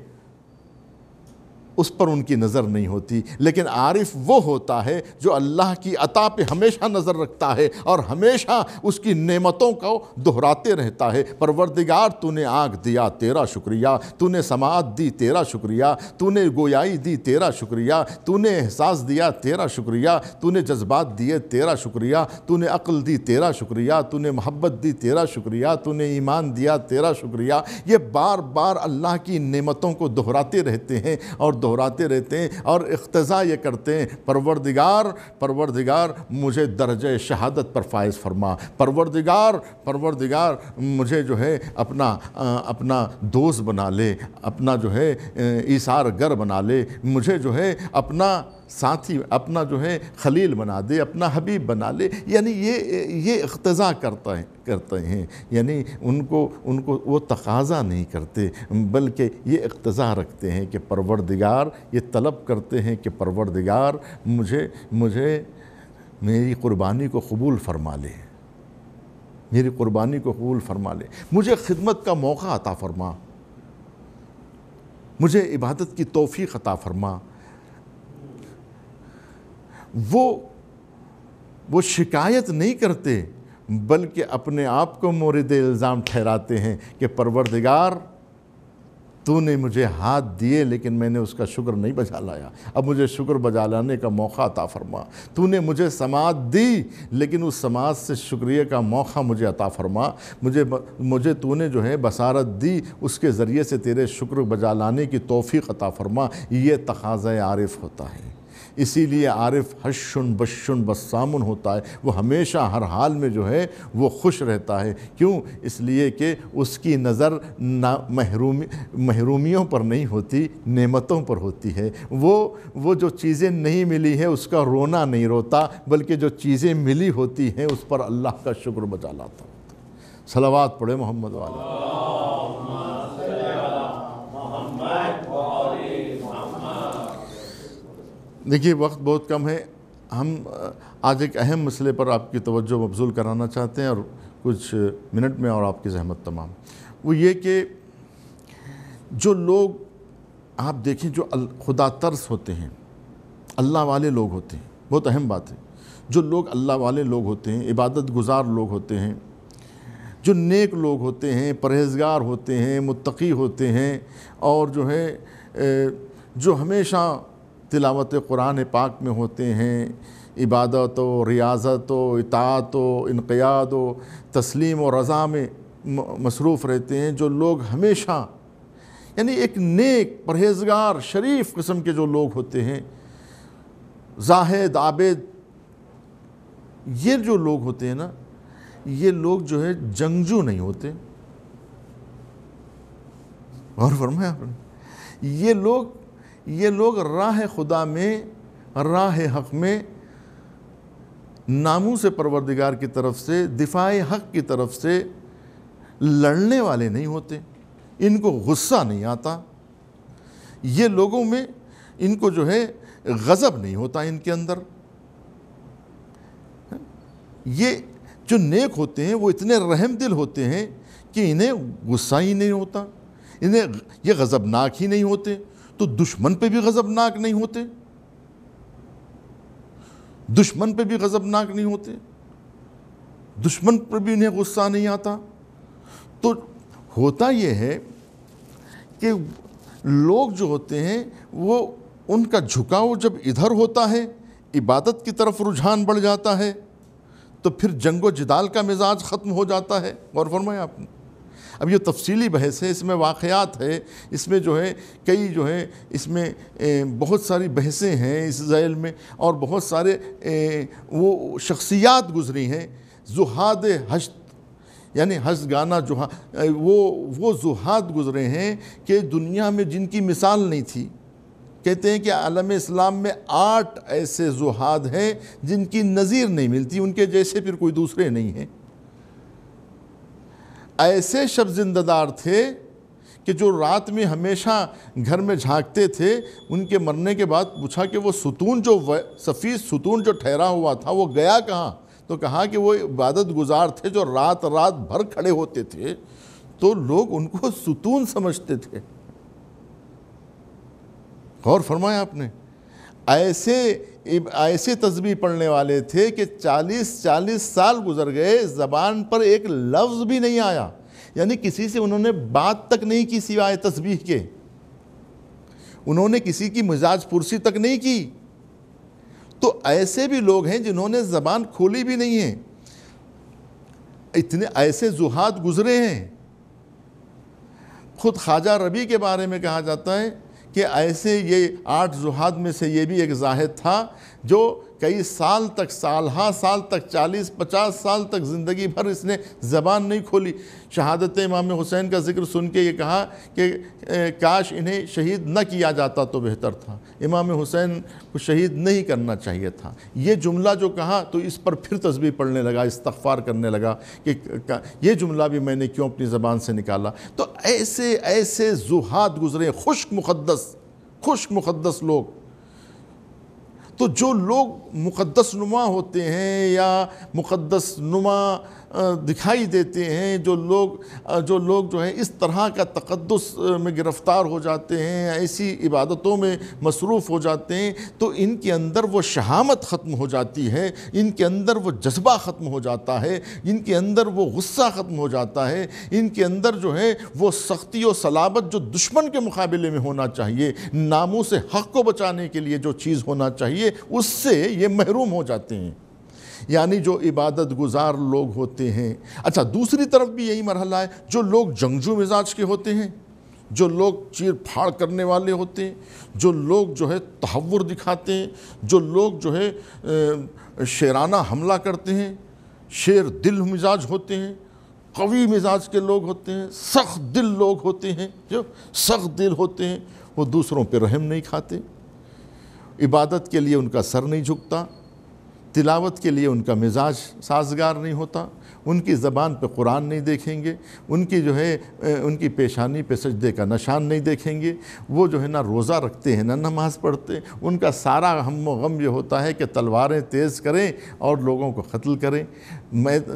اس پر ان کی نظر نہیں ہوتی۔ لیکن عارف وہ ہوتا ہے جو اللہ کی عطا پہ ہمیشہ نظر رکھتا ہے اور ہمیشہ اس کی نعمتوں کو دہراتے رہتا ہے۔ پروردگار تو نے آنکھ دیا تیرا شکریہ، تو نے سماعت دی تیرا شکریہ، تو نے گویائی دی تیرا شکریہ، تو نے احساس دیا تیرا شکریہ، تو نے جذبات دیے تیرا شکریہ، تو نے عقل دی تیرا شکریہ، تو نے محبت دی تیرا شکریہ، تو نے ایمان دیا تیرا شکریہ۔ یہ بار بار اللہ کی نعمتوں کو دہراتے رہتے ہیں اور دہراتے رہتے ہیں اور اقتضا یہ کرتے ہیں، پروردگار مجھے درجہ شہادت پر فائز فرما، پروردگار مجھے جو ہے اپنا دوست بنا لے، اپنا جو ہے ایثار گر بنا لے، مجھے جو ہے اپنا ساتھی، اپنا جو ہے خلیل بنا دے، اپنا حبیب بنا لے۔ یعنی یہ اقتضا کرتے ہیں، یعنی ان کو وہ تقاضا نہیں کرتے بلکہ یہ اقتضا رکھتے ہیں کہ پروردگار، یہ طلب کرتے ہیں کہ پروردگار مجھے میری قربانی کو قبول فرما لے، میری قربانی کو قبول فرما لے، مجھے خدمت کا موقع عطا فرما، مجھے عبادت کی توفیق عطا فرما۔ وہ شکایت نہیں کرتے بلکہ اپنے آپ کو مورد الزام ٹھہراتے ہیں کہ پروردگار تو نے مجھے ہاتھ دیے لیکن میں نے اس کا شکر نہیں بجا لایا، اب مجھے شکر بجا لانے کا موقع عطا فرما۔ تو نے مجھے سماعت دی لیکن اس سماعت سے شکریہ کا موقع مجھے عطا فرما، مجھے تو نے جو ہے بصارت دی، اس کے ذریعے سے تیرے شکر بجا لانے کی توفیق عطا فرما۔ یہ تقاضۂ عارف ہوتا ہے۔ اسی لیے عارف حشن بشن بسامن ہوتا ہے، وہ ہمیشہ ہر حال میں جو ہے وہ خوش رہتا ہے۔ کیوں؟ اس لیے کہ اس کی نظر محرومیوں پر نہیں ہوتی، نعمتوں پر ہوتی ہے۔ وہ جو چیزیں نہیں ملی ہیں اس کا رونا نہیں روتا بلکہ جو چیزیں ملی ہوتی ہیں اس پر اللہ کا شکر بجا لاتا ہوتا۔ صلوات پڑھے محمد والا۔ دیکھیے وقت بہت کم ہے، ہم آج ایک اہم مسئلے پر آپ کی توجہ مبذول کرانا چاہتے ہیں اور کچھ منٹ میں اور آپ کی زحمت تمام۔ وہ یہ کہ جو لوگ آپ دیکھیں جو خدا ترس ہوتے ہیں، اللہ والے لوگ ہوتے ہیں، بہت اہم بات ہے، جو لوگ اللہ والے لوگ ہوتے ہیں، عبادت گزار لوگ ہوتے ہیں، جو نیک لوگ ہوتے ہیں، پرہیزگار ہوتے ہیں، متقی ہوتے ہیں، اور جو ہے جو ہمیشہ تلاوت قرآن پاک میں ہوتے ہیں، عبادت و ریاضت و اطاعت و انقیاد و تسلیم و رضا میں مصروف رہتے ہیں، جو لوگ ہمیشہ یعنی ایک نیک پرہیزگار شریف قسم کے جو لوگ ہوتے ہیں، زاہد عابد، یہ جو لوگ ہوتے ہیں نا، یہ لوگ جو ہے جنگجو نہیں ہوتے۔ اور فرمایا آپ نے یہ لوگ راہ خدا میں، راہ حق میں ناموس پروردگار کی طرف سے، دفاع حق کی طرف سے لڑنے والے نہیں ہوتے، ان کو غصہ نہیں آتا، یہ لوگوں میں ان کو جو ہے غضب نہیں ہوتا ان کے اندر۔ یہ جو نیک ہوتے ہیں وہ اتنے رحم دل ہوتے ہیں کہ انہیں غصہ ہی نہیں ہوتا، انہیں یہ غضبناک ہی نہیں ہوتے، تو دشمن پہ بھی غضبناک نہیں ہوتے، دشمن پہ بھی غضبناک نہیں ہوتے، دشمن پر بھی انہیں غصہ نہیں آتا۔ تو ہوتا یہ ہے کہ لوگ جو ہوتے ہیں وہ ان کا جھکاؤ جب ادھر ہوتا ہے، عبادت کی طرف رجحان بڑھ جاتا ہے، تو پھر جنگ و جدال کا مزاج ختم ہو جاتا ہے۔ غور فرمائیں آپ نے، اب یہ تفصیلی بحث ہے، اس میں واقعات ہے، اس میں جو ہے کئی جو ہے اس میں بہت ساری بحثیں ہیں اس ذیل میں، اور بہت سارے وہ شخصیات گزری ہیں، زہاد ہشت، یعنی ہشت گانا وہ زہاد گزرے ہیں کہ دنیا میں جن کی مثال نہیں تھی۔ کہتے ہیں کہ عالم اسلام میں 8 ایسے زہاد ہیں جن کی نظیر نہیں ملتی، ان کے جیسے پھر کوئی دوسرے نہیں ہیں۔ ایسے شب زندہ دار تھے کہ جو رات میں ہمیشہ گھر میں جھانکتے تھے، ان کے مرنے کے بعد پوچھا کہ وہ ستون جو سفید ستون جو ٹھہرا ہوا تھا وہ گیا کہاں؟ تو کہا کہ وہ عبادت گزار تھے جو رات بھر کھڑے ہوتے تھے، تو لوگ ان کو ستون سمجھتے تھے۔ غور فرمایا آپ نے، ایسے تسبیح پڑھنے والے تھے کہ 40 سال گزر گئے، زبان پر ایک لفظ بھی نہیں آیا، یعنی کسی سے انہوں نے بات تک نہیں کی سوائے تسبیح کے، انہوں نے کسی کی مزاج پرسی تک نہیں کی۔ تو ایسے بھی لوگ ہیں جنہوں نے زبان کھولی بھی نہیں ہے، اتنے ایسے زہاد گزرے ہیں۔ خود خواجہ ربیع کے بارے میں کہا جاتا ہے کہ ایسے یہ 8 زہاد میں سے یہ بھی ایک زاہد تھا جو کئی سال تک، سال تک 40-50 سال تک زندگی بھر اس نے زبان نہیں کھولی۔ شہادت امام حسین کا ذکر سن کے یہ کہا کہ کاش انہیں شہید نہ کیا جاتا تو بہتر تھا، امام حسین کو شہید نہیں کرنا چاہیے تھا۔ یہ جملہ جو کہا تو اس پر پھر تسبیح پڑھنے لگا، استغفار کرنے لگا کہ یہ جملہ بھی میں نے کیوں اپنی زبان سے نکالا۔ تو ایسے زہاد گزرے، خشک مقدس لوگ۔ تو جو لوگ مقدس نما ہوتے ہیں یا مقدس نما دکھائی دیتے ہیں، جو لوگ جو ہیں اس طرح کا تقدس میں گرفتار ہو جاتے ہیں، ایسی عبادتوں میں مصروف ہو جاتے ہیں، تو ان کے اندر وہ شہامت ختم ہو جاتی ہے، ان کے اندر وہ جذبہ ختم ہو جاتا ہے، ان کے اندر وہ غصہ ختم ہو جاتا ہے، ان کے اندر جو ہے وہ سختی و صلابت جو دشمن کے مقابلے میں ہونا چاہیے، ناموس حق کو بچانے کے لیے جو چیز ہونا چاہیے، اس سے یہ محروم ہو جاتے ہیں۔ یعنی جو عبادت گزار لوگ ہوتے ہیں۔ اچھا، دوسری طرف بھی یہی مرحلہ ہے، جو لوگ جنگجو مزاج کے ہوتے ہیں، جو لوگ چیر پھاڑ کرنے والے ہوتے ہیں، جو لوگ جو ہے تہور دکھاتے ہیں، جو لوگ جو ہے شیرانہ حملہ کرتے ہیں، شیر دل مزاج ہوتے ہیں، قوی مزاج کے لوگ ہوتے ہیں، سخت دل لوگ ہوتے ہیں، جو سخت دل ہوتے ہیں، وہ دوسروں پہ رحم نہیں کھاتے، عبادت کے لیے ان کا سر نہیں جھکتا، تلاوت کے لیے ان کا مزاج سازگار نہیں ہوتا، ان کی زبان پہ قرآن نہیں دیکھیں گے، ان کی پیشانی پہ سجدے کا نشان نہیں دیکھیں گے، وہ جو ہے نہ روزہ رکھتے ہیں نہ نماز پڑھتے، ان کا سارا ہم و غم یہ ہوتا ہے کہ تلواریں تیز کریں اور لوگوں کو قتل کریں،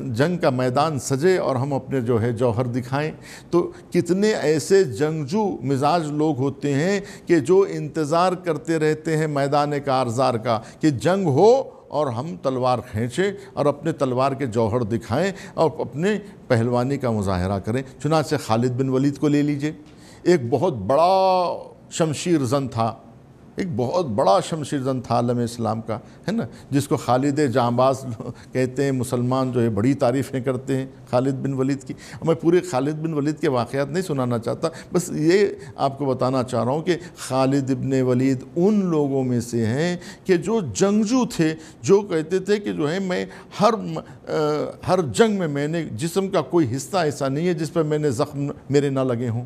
جنگ کا میدان سجے اور ہم اپنے جو ہے جوہر دکھائیں۔ تو کتنے ایسے جنگجو مزاج لوگ ہوتے ہیں کہ جو انتظار کرتے رہتے ہیں میدان کارزار کا کہ جنگ ہو اور ہم تلوار کھینچیں اور اپنے تلوار کے جوہر دکھائیں اور اپنے پہلوانی کا مظاہرہ کریں۔ چنانچہ خالد بن ولید کو لے لیجئے، ایک بہت بڑا شمشیر زن تھا، ایک بہت بڑا شمشیر زن تھا عالم اسلام کا، ہے نا، جس کو خالد جانباز کہتے ہیں، مسلمان جو ہے بڑی تعریفیں کرتے ہیں خالد بن ولید کی۔ میں پورے خالد بن ولید کے واقعات نہیں سنانا چاہتا، بس یہ آپ کو بتانا چاہ رہا ہوں کہ خالد بن ولید ان لوگوں میں سے ہیں کہ جو جنگجو تھے، جو کہتے تھے کہ جو ہے میں ہر جنگ میں نے جسم کا کوئی حصہ ایسا نہیں ہے جس پہ میں نے زخم میرے نہ لگے ہوں،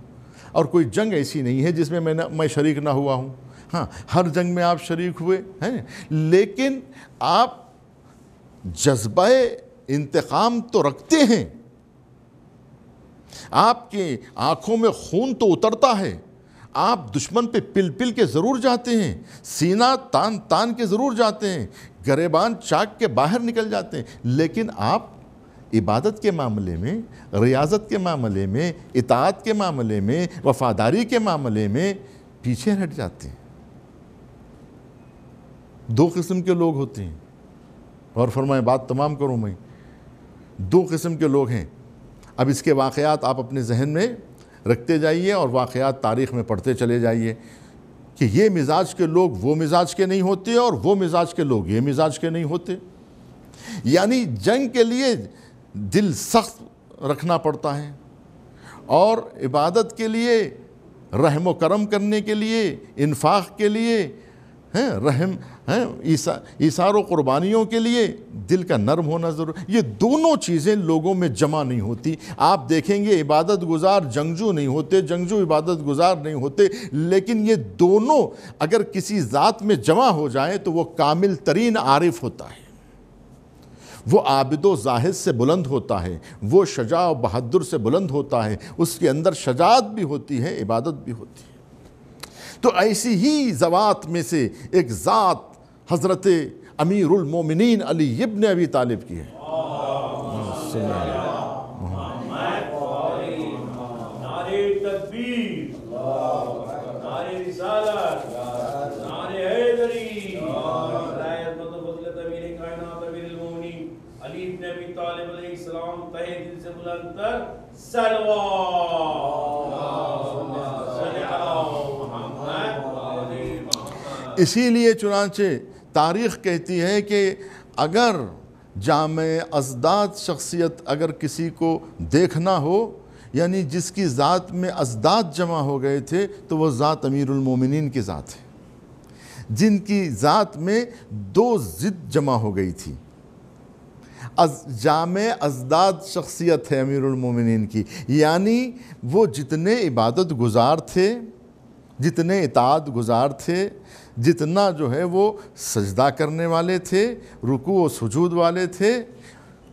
اور کوئی جنگ ایسی نہیں ہے جس میں میں شریک نہ ہوا ہوں۔ ہاں، ہر جنگ میں آپ شریک ہوئے ہیں، لیکن آپ جذبہ انتقام تو رکھتے ہیں، آپ کی آنکھوں میں خون تو اترتا ہے، آپ دشمن پہ پل پل کے ضرور جاتے ہیں، سینہ تان تان کے ضرور جاتے ہیں، گریبان چاک کے باہر نکل جاتے ہیں، لیکن آپ عبادت کے معاملے میں، ریاضت کے معاملے میں، اطاعت کے معاملے میں، وفاداری کے معاملے میں پیچھے ہٹ جاتے ہیں۔ 2 قسم کے لوگ ہوتے ہیں، اور فرمائے بات تمام کروں میں، 2 قسم کے لوگ ہیں۔ اب اس کے واقعات آپ اپنے ذہن میں رکھتے جائیے اور واقعات تاریخ میں پڑھتے چلے جائیے کہ یہ مزاج کے لوگ وہ مزاج کے نہیں ہوتے اور وہ مزاج کے لوگ یہ مزاج کے نہیں ہوتے۔ یعنی جنگ کے لیے دل سخت رکھنا پڑتا ہے، اور عبادت کے لیے، رحم و کرم کرنے کے لیے، انفاق کے لیے، رحم ایثار و قربانیوں کے لیے دل کا نرم ہونا ضروری. یہ دونوں چیزیں لوگوں میں جمع نہیں ہوتی. آپ دیکھیں گے عبادت گزار جنگجو نہیں ہوتے، جنگجو عبادت گزار نہیں ہوتے، لیکن یہ دونوں اگر کسی ذات میں جمع ہو جائیں تو وہ کامل ترین عارف ہوتا ہے، وہ عابد و زاہد سے بلند ہوتا ہے، وہ شجاع و بہادر سے بلند ہوتا ہے، اس کے اندر شجاعت بھی ہوتی ہے، عبادت بھی ہوتی ہے. تو ایسی ہی ذوات میں سے ایک ذات حضرت امیر المومنین علی ابن ابی طالب کی ہے. نعرہ تکبیر، نعرہ رسالت، نعرہ حیدری، نعرہ عظمت و فضیلت امیر کائنات امیر المومنین علی ابن ابی طالب علیہ السلام تہ دل سے بلند تر اسی لیے چنانچہ تاریخ کہتی ہے کہ اگر جامع ازداد شخصیت اگر کسی کو دیکھنا ہو، یعنی جس کی ذات میں ازداد جمع ہو گئے تھے، تو وہ ذات امیر المومنین کی ذات ہے، جن کی ذات میں دو ضد جمع ہو گئی تھی. جامع ازداد شخصیت ہے امیر المومنین کی، یعنی وہ جتنے عبادت گزار تھے، جتنے اطاعت گزار تھے، جتنا جو ہے وہ سجدہ کرنے والے تھے، رکوع و سجود والے تھے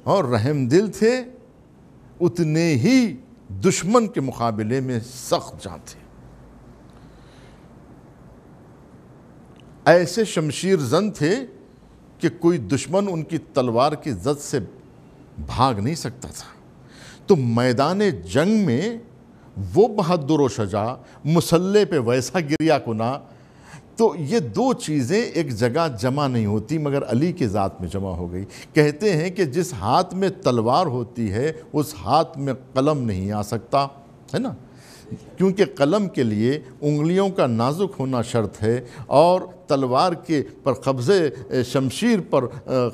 اور رحم دل تھے، اتنے ہی دشمن کے مقابلے میں سخت جاں تھے. ایسے شمشیر زن تھے کہ کوئی دشمن ان کی تلوار کی زد سے بھاگ نہیں سکتا تھا. تو میدان جنگ میں وہ بہادر و شجاع، مسلح پہ ویسا گریا کنا، تو یہ دو چیزیں ایک جگہ جمع نہیں ہوتی مگر علی کے ذات میں جمع ہو گئی. کہتے ہیں کہ جس ہاتھ میں تلوار ہوتی ہے اس ہاتھ میں قلم نہیں آ سکتا، ہے نا، کیونکہ قلم کے لیے انگلیوں کا نازک ہونا شرط ہے، اور تلوار کے پر قبضے شمشیر پر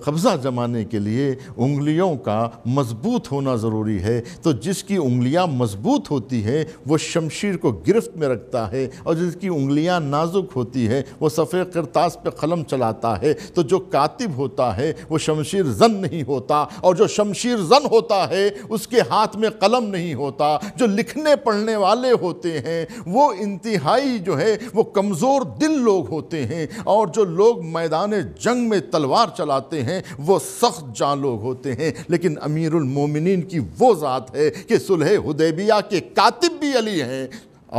قبضہ جمانے کے لیے انگلیوں کا مضبوط ہونا ضروری ہے. تو جس کی انگلیاں مضبوط ہوتی ہے وہ شمشیر کو گرفت میں رکھتا ہے، اور جس کی انگلیاں نازک ہوتی ہے وہ صفحہ قرطاس پہ قلم چلاتا ہے. تو جو کاتب ہوتا ہے وہ شمشیر زن نہیں ہوتا، اور جو شمشیر زن ہوتا ہے اس کے ہاتھ میں قلم نہیں ہوتا. جو لکھنے پڑھنے والے ہوتے ہیں وہ انتہائی جو ہے وہ کمزور دل لوگ ہوتے ہیں، اور جو لوگ میدان جنگ میں تلوار چلاتے ہیں وہ سخت جاں لوگ ہوتے ہیں. لیکن امیر المومنین کی وہ ذات ہے کہ صلح حدیبیہ کے کاتب بھی علی ہیں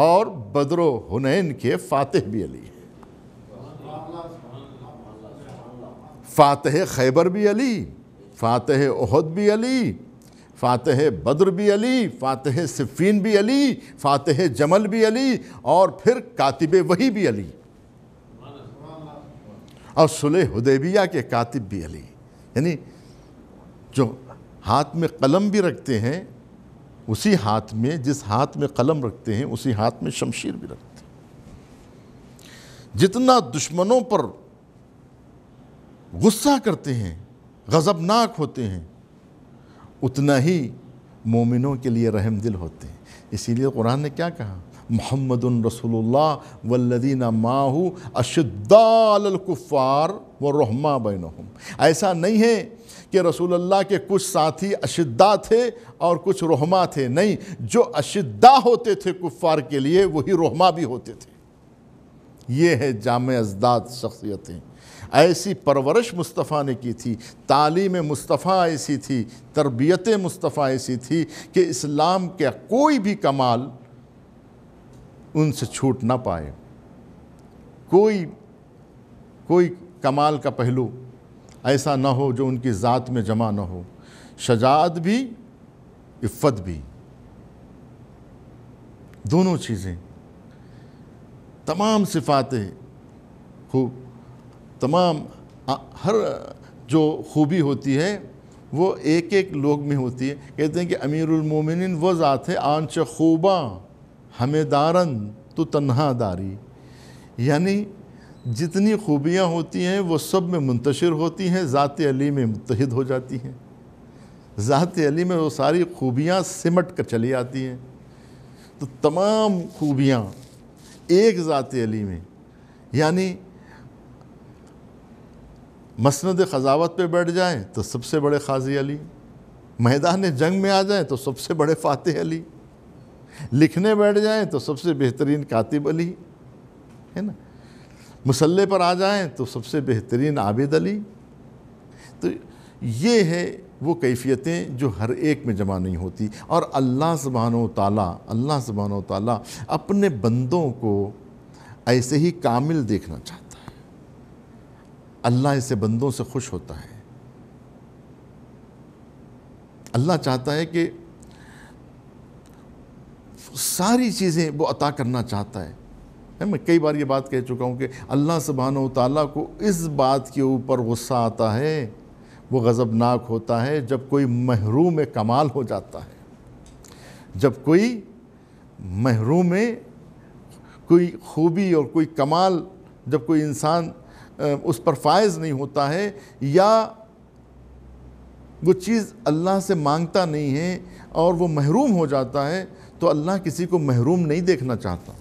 اور بدر و حنین کے فاتح بھی علی ہیں. فاتح خیبر بھی علی، فاتح احد بھی علی، فاتح بدر بھی علی، فاتح صفین بھی علی، فاتح جمل بھی علی، اور پھر کاتب وحی بھی علی، اور صلح حدیبیہ کے کاتب بھی علی. یعنی جو ہاتھ میں قلم بھی رکھتے ہیں، اسی ہاتھ میں، جس ہاتھ میں قلم رکھتے ہیں اسی ہاتھ میں شمشیر بھی رکھتے ہیں. جتنا دشمنوں پر غصہ کرتے ہیں، غضبناک ہوتے ہیں، اتنا ہی مومنوں کے لیے رحم دل ہوتے ہیں. اسی لیے قرآن نے کیا کہا؟ محمد رسول اللہ والذین معہ اشداء علی الکفار والرحماء بینہم. ایسا نہیں ہے کہ رسول اللہ کے کچھ ساتھی اشداء تھے اور کچھ رحماء تھے، نہیں، جو اشداء ہوتے تھے کفار کے لیے وہی رحماء بھی ہوتے تھے. یہ ہے جامع ازداد شخصیتیں. ایسی پرورش مصطفیٰ نے کی تھی، تعلیم مصطفیٰ ایسی تھی، تربیت مصطفیٰ ایسی تھی کہ اسلام کا کوئی بھی کمال ان سے چھوٹ نہ پائے. کوئی کمال کا پہلو ایسا نہ ہو جو ان کی ذات میں جمع نہ ہو. شجاعت بھی، عفت بھی، دونوں چیزیں، تمام صفاتیں خوب، تمام ہر جو خوبی ہوتی ہے وہ ایک ایک لوگ میں ہوتی ہے. کہتے ہیں کہ امیر المومنین وہ ذات ہے آنچ خوباں ہمیں دارن تو تنہا داری. یعنی جتنی خوبیاں ہوتی ہیں وہ سب میں منتشر ہوتی ہیں، ذات علی میں متحد ہو جاتی ہیں. ذات علی میں وہ ساری خوبیاں سمٹ کر چلی آتی ہیں. تو تمام خوبیاں ایک ذات علی میں، یعنی مسند خضاوت پہ بیٹھ جائیں تو سب سے بڑے قاضی علی، میدان جنگ میں آ جائیں تو سب سے بڑے فاتح علی، لکھنے بیٹھ جائیں تو سب سے بہترین کاتب علی ہے نا، مصلے پر آ جائیں تو سب سے بہترین عابد علی۔ تو یہ ہے وہ کیفیتیں جو ہر ایک میں جمع نہیں ہوتی، اور اللہ سبحانہ و تعالیٰ اپنے بندوں کو ایسے ہی کامل دیکھنا چاہتا ہے۔ اللہ ایسے بندوں سے خوش ہوتا ہے۔ اللہ چاہتا ہے کہ ساری چیزیں وہ عطا کرنا چاہتا ہے۔ میں کئی بار یہ بات کہہ چکا ہوں کہ اللہ سبحانہ و تعالیٰ کو اس بات کے اوپر غصہ آتا ہے، وہ غضبناک ہوتا ہے جب کوئی محروم کمال ہو جاتا ہے، جب کوئی محروم کوئی خوبی اور کوئی کمال، جب کوئی انسان اس پر فائز نہیں ہوتا ہے، یا وہ چیز اللہ سے مانگتا نہیں ہے اور وہ محروم ہو جاتا ہے، تو اللہ کسی کو محروم نہیں دیکھنا چاہتا۔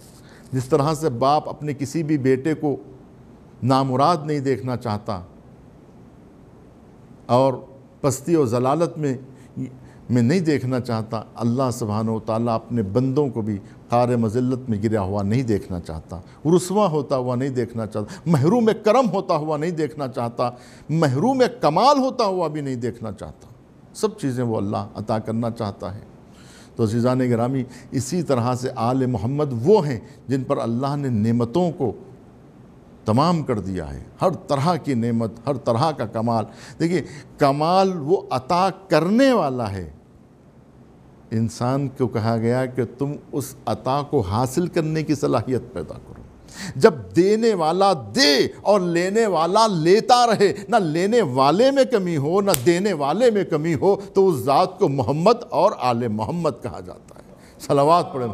جس طرح سے باپ اپنے کسی بھی بیٹے کو نامراد نہیں دیکھنا چاہتا اور پستی اور ضلالت میں نہیں دیکھنا چاہتا، اللہ سبحانہ و تعالیٰ اپنے بندوں کو بھی خار مذلت میں گرا ہوا نہیں دیکھنا چاہتا، رسوا ہوتا ہوا نہیں دیکھنا چاہتا، محروم کرم ہوتا ہوا نہیں دیکھنا چاہتا، محروم کمال ہوتا ہوا بھی نہیں دیکھنا چاہتا۔ سب چیزیں وہ اللہ عطا کرنا چاہتا ہے۔ تو عزیزان گرامی، اسی طرح سے آل محمد وہ ہیں جن پر اللہ نے نعمتوں کو تمام کر دیا ہے، ہر طرح کی نعمت، ہر طرح کا کمال۔ دیکھیے، کمال وہ عطا کرنے والا ہے، انسان کو کہا گیا کہ تم اس عطا کو حاصل کرنے کی صلاحیت پیدا کرو۔ جب دینے والا دے اور لینے والا لیتا رہے، نہ لینے والے میں کمی ہو نہ دینے والے میں کمی ہو، تو اس ذات کو محمد اور آل محمد کہا جاتا ہے۔ صلوات پڑھیں۔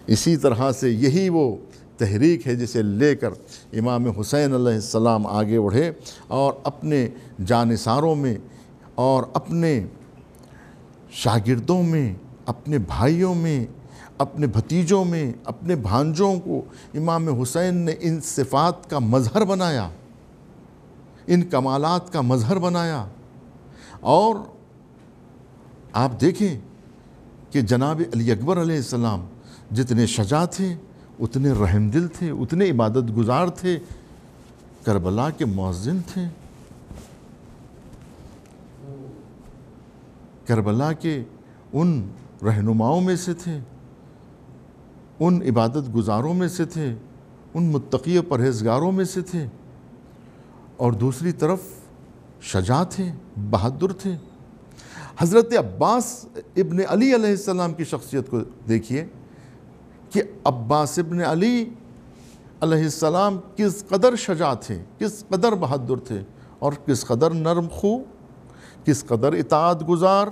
اسی طرح سے یہی وہ تحریک ہے جسے لے کر امام حسین علیہ السلام آگے بڑھے اور اپنے جانثاروں میں اور اپنے شاگردوں میں، اپنے بھائیوں میں، اپنے بھتیجوں میں، اپنے بھانجوں کو امام حسین نے ان صفات کا مظہر بنایا، ان کمالات کا مظہر بنایا۔ اور آپ دیکھیں کہ جناب علی اکبر علیہ السلام جتنے شجاع تھے، اتنے رحم دل تھے، اتنے عبادت گزار تھے، کربلا کے مؤذن تھے، کربلا کے ان رہنماؤں میں سے تھے، ان عبادت گزاروں میں سے تھے، ان متقی و پرہیزگاروں میں سے تھے، اور دوسری طرف شجاع تھے، بہادر تھے۔ حضرت عباس ابن علی علیہ السلام کی شخصیت کو دیکھیے کہ عباس ابن علی علیہ السلام کس قدر شجاع تھے، کس قدر بہادر تھے، اور کس قدر نرم خو، کس قدر اطاعت گزار،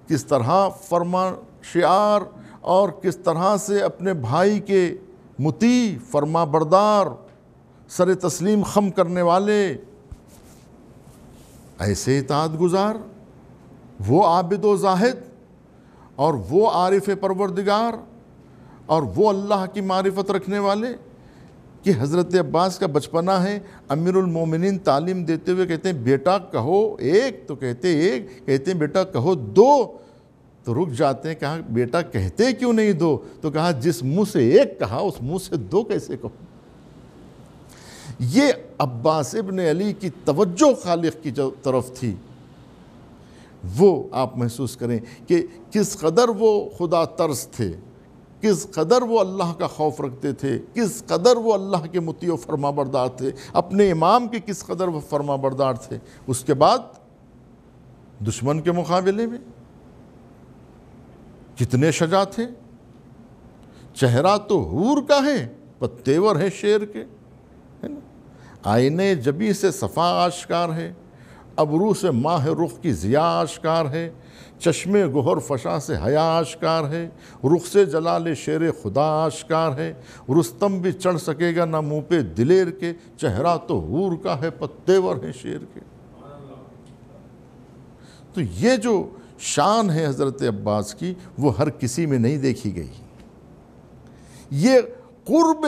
کس طرح فرما شعار، اور کس طرح سے اپنے بھائی کے مطیع، فرما بردار، سر تسلیم خم کرنے والے، ایسے اطاعت گزار، وہ عابد و زاہد، اور وہ عارف پروردگار، اور وہ اللہ کی معرفت رکھنے والے، کہ حضرت عباس کا بچپنا ہے۔ امیر المومنین تعلیم دیتے ہوئے کہتے ہیں بیٹا کہو ایک، تو کہتے ایک، کہتے ہیں بیٹا کہو دو، تو رک جاتے ہیں، کہا بیٹا کہتے کیوں نہیں دو؟ تو کہا جس منہ سے ایک کہا اس منہ سے دو کیسے کہو؟ یہ عباس ابن علی کی توجہ خالق کی جو طرف تھی، وہ آپ محسوس کریں کہ کس قدر وہ خدا ترس تھے، کس قدر وہ اللہ کا خوف رکھتے تھے، کس قدر وہ اللہ کے مطیع و فرما بردار تھے، اپنے امام کے کس قدر وہ فرما بردار تھے۔ اس کے بعد دشمن کے مقابلے میں کتنے شجاع تھے۔ چہرہ تو حور کا ہے، پتیور ہے شیر کے، آئینے جبی سے صفا آشکار ہے، ابرو سے ماہ رخ کی ضیاء آشکار ہے، چشم گہر فشاں سے حیا آشکار ہے، رخ سے جلال شیر خدا آشکار ہے، رستم بھی چڑھ سکے گا نہ منہ پہ دلیر کے، چہرہ تو حور کا ہے، پتیور ہے شیر کے۔ تو یہ جو شان ہے حضرت عباس کی وہ ہر کسی میں نہیں دیکھی گئی. یہ قرب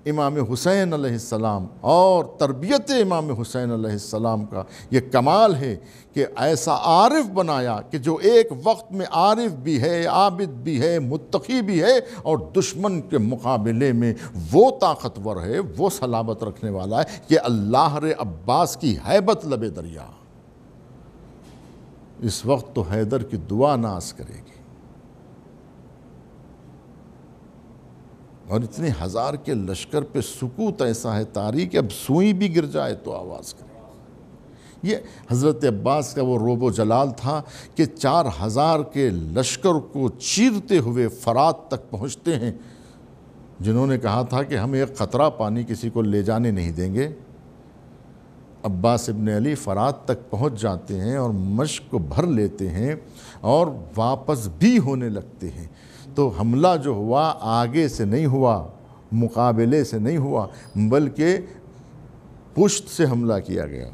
امام حسین علیہ السلام اور تربیت امام حسین علیہ السلام کا یہ کمال ہے کہ ایسا عارف بنایا کہ جو ایک وقت میں عارف بھی ہے، عابد بھی ہے، متقی بھی ہے، اور دشمن کے مقابلے میں وہ طاقتور ہے، وہ صلابت رکھنے والا ہے کہ اللہ عباس کی ہیبت لب دریا. اس وقت تو حیدر کی دعا ناز کرے گی، اور اتنے ہزار کے لشکر پہ سکوت ایسا ہے طاری کہ اب سوئی بھی گر جائے تو آواز کرے. یہ حضرت عباس کا وہ روب و جلال تھا کہ 4000 کے لشکر کو چیرتے ہوئے فرات تک پہنچتے ہیں. جنہوں نے کہا تھا کہ ہم ایک قطرہ پانی کسی کو لے جانے نہیں دیں گے، عباس ابن علی فرات تک پہنچ جاتے ہیں اور مشق کو بھر لیتے ہیں اور واپس بھی ہونے لگتے ہیں. تو حملہ جو ہوا آگے سے نہیں ہوا، مقابلے سے نہیں ہوا، بلکہ پشت سے حملہ کیا گیا،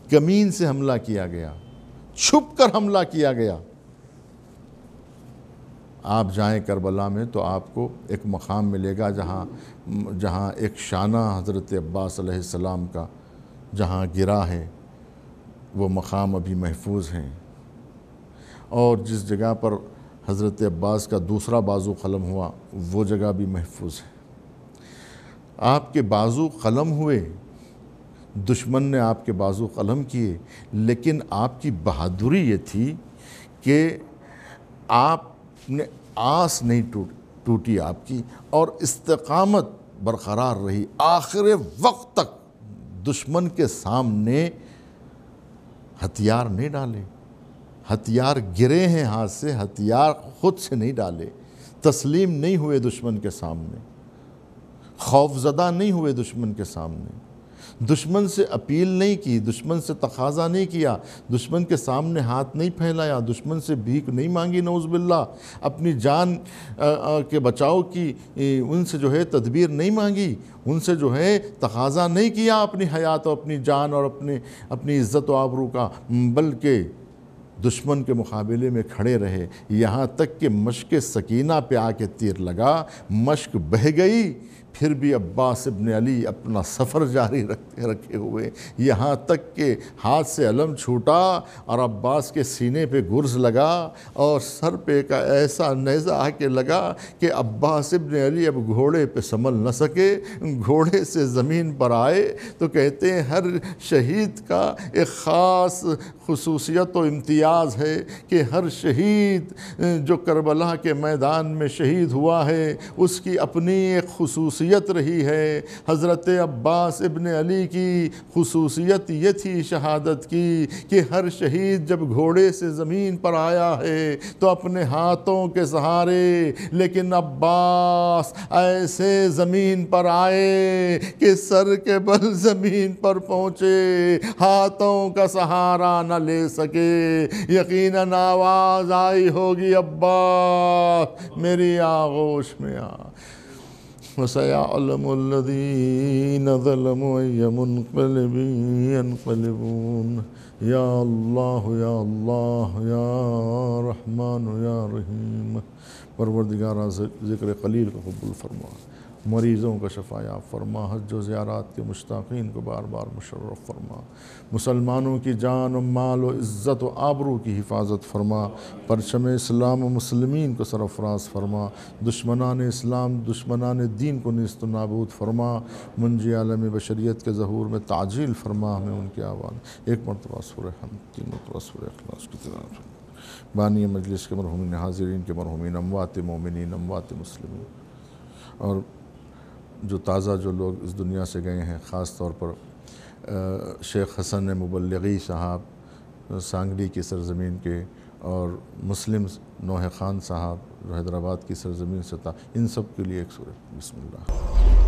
کمین سے حملہ کیا گیا، چھپ کر حملہ کیا گیا. آپ جائیں کربلا میں تو آپ کو ایک مقام ملے گا جہاں ایک شانہ حضرت عباس علیہ السلام کا جہاں گرا ہے، وہ مقام ابھی محفوظ ہیں. اور جس جگہ پر حضرت عباس کا دوسرا بازو قلم ہوا وہ جگہ بھی محفوظ ہے. آپ کے بازو قلم ہوئے، دشمن نے آپ کے بازو قلم کیے، لیکن آپ کی بہادری یہ تھی کہ آپ نے آس نہیں ٹوٹی آپ کی، اور استقامت برقرار رہی. آخر وقت تک دشمن کے سامنے ہتھیار نہیں ڈالے. ہتھیار گرے ہیں ہاتھ سے، ہتھیار خود سے نہیں ڈالے. تسلیم نہیں ہوئے دشمن کے سامنے، خوفزدہ نہیں ہوئے دشمن کے سامنے. دشمن سے اپیل نہیں کی، دشمن سے تقاضا نہیں کیا، دشمن کے سامنے ہاتھ نہیں پھیلایا، دشمن سے بھیک نہیں مانگی نعوذ باللہ، اپنی جان کے بچاؤ کی ان سے جو ہے تدبیر نہیں مانگی، ان سے جو ہے تقاضا نہیں کیا اپنی حیات اور اپنی جان اور اپنی عزت و آبرو کا، بلکہ دشمن کے مقابلے میں کھڑے رہے. یہاں تک کہ مشق سکینہ پہ آ کے تیر لگا، مشق بہہ گئی، پھر بھی عباس ابن علی اپنا سفر جاری رکھے ہوئے، یہاں تک کہ ہاتھ سے علم چھوٹا اور عباس کے سینے پہ گرز لگا اور سر پہ کا ایسا نیزہ آ کے لگا کہ عباس ابن علی اب گھوڑے پہ سنبھل نہ سکے، گھوڑے سے زمین پر آئے. تو کہتے ہیں ہر شہید کا ایک خاص خصوصیت و امتیاز ہے کہ ہر شہید جو کربلا کے میدان میں شہید ہوا ہے اس کی اپنی ایک خصوصیت رہی ہے. حضرت عباس ابن علی کی خصوصیت یہ تھی شہادت کی کہ ہر شہید جب گھوڑے سے زمین پر آیا ہے تو اپنے ہاتھوں کے سہارے، لیکن عباس ایسے زمین پر آئے کہ سر کے بل زمین پر پہنچے، ہاتھوں کا سہارا نہ لے سکے. یقیناً آواز آئی ہوگی عباس میری آغوش میں آ. وَسَيَعْلَمُ الَّذِينَ ظَلَمُوا أَيَّ مُنْقَلِبٍ يَنْقَلِبُونَ. یا اللہ یا اللہ یا رحمان یا رحیم. پروردگارہ ذکر قلیل کو قبول فرما، مریضوں کا شفا یاب فرما، حج و زیارات کے مشتاقین کو بار بار مشرف فرما، مسلمانوں کی جان و مال و عزت و آبرو کی حفاظت فرما، پرچم اسلام و مسلمین کو سرفراز فرما، دشمنان اسلام دشمنان دین کو نیست و نابود فرما، منجی عالم بشریت کے ظہور میں تعجیل فرما ہمیں ان کی آواز. ایک مرتبہ سورہ حمد، 3 مرتبہ سورہ اخلاص کی تلاوت. بانی مجلس کے مرحومین حاضرین کے مرحومین اموات مومنین اموات مسلمین، اور جو تازہ جو لوگ اس دنیا سے گئے ہیں، خاص طور پر شیخ حسن مبلغی صاحب سانگلی کی سرزمین کے، اور مسلم نوح خان صاحب جو حیدرآباد کی سرزمین سے تھا، ان سب کے لیے ایک سورہ بسم اللہ.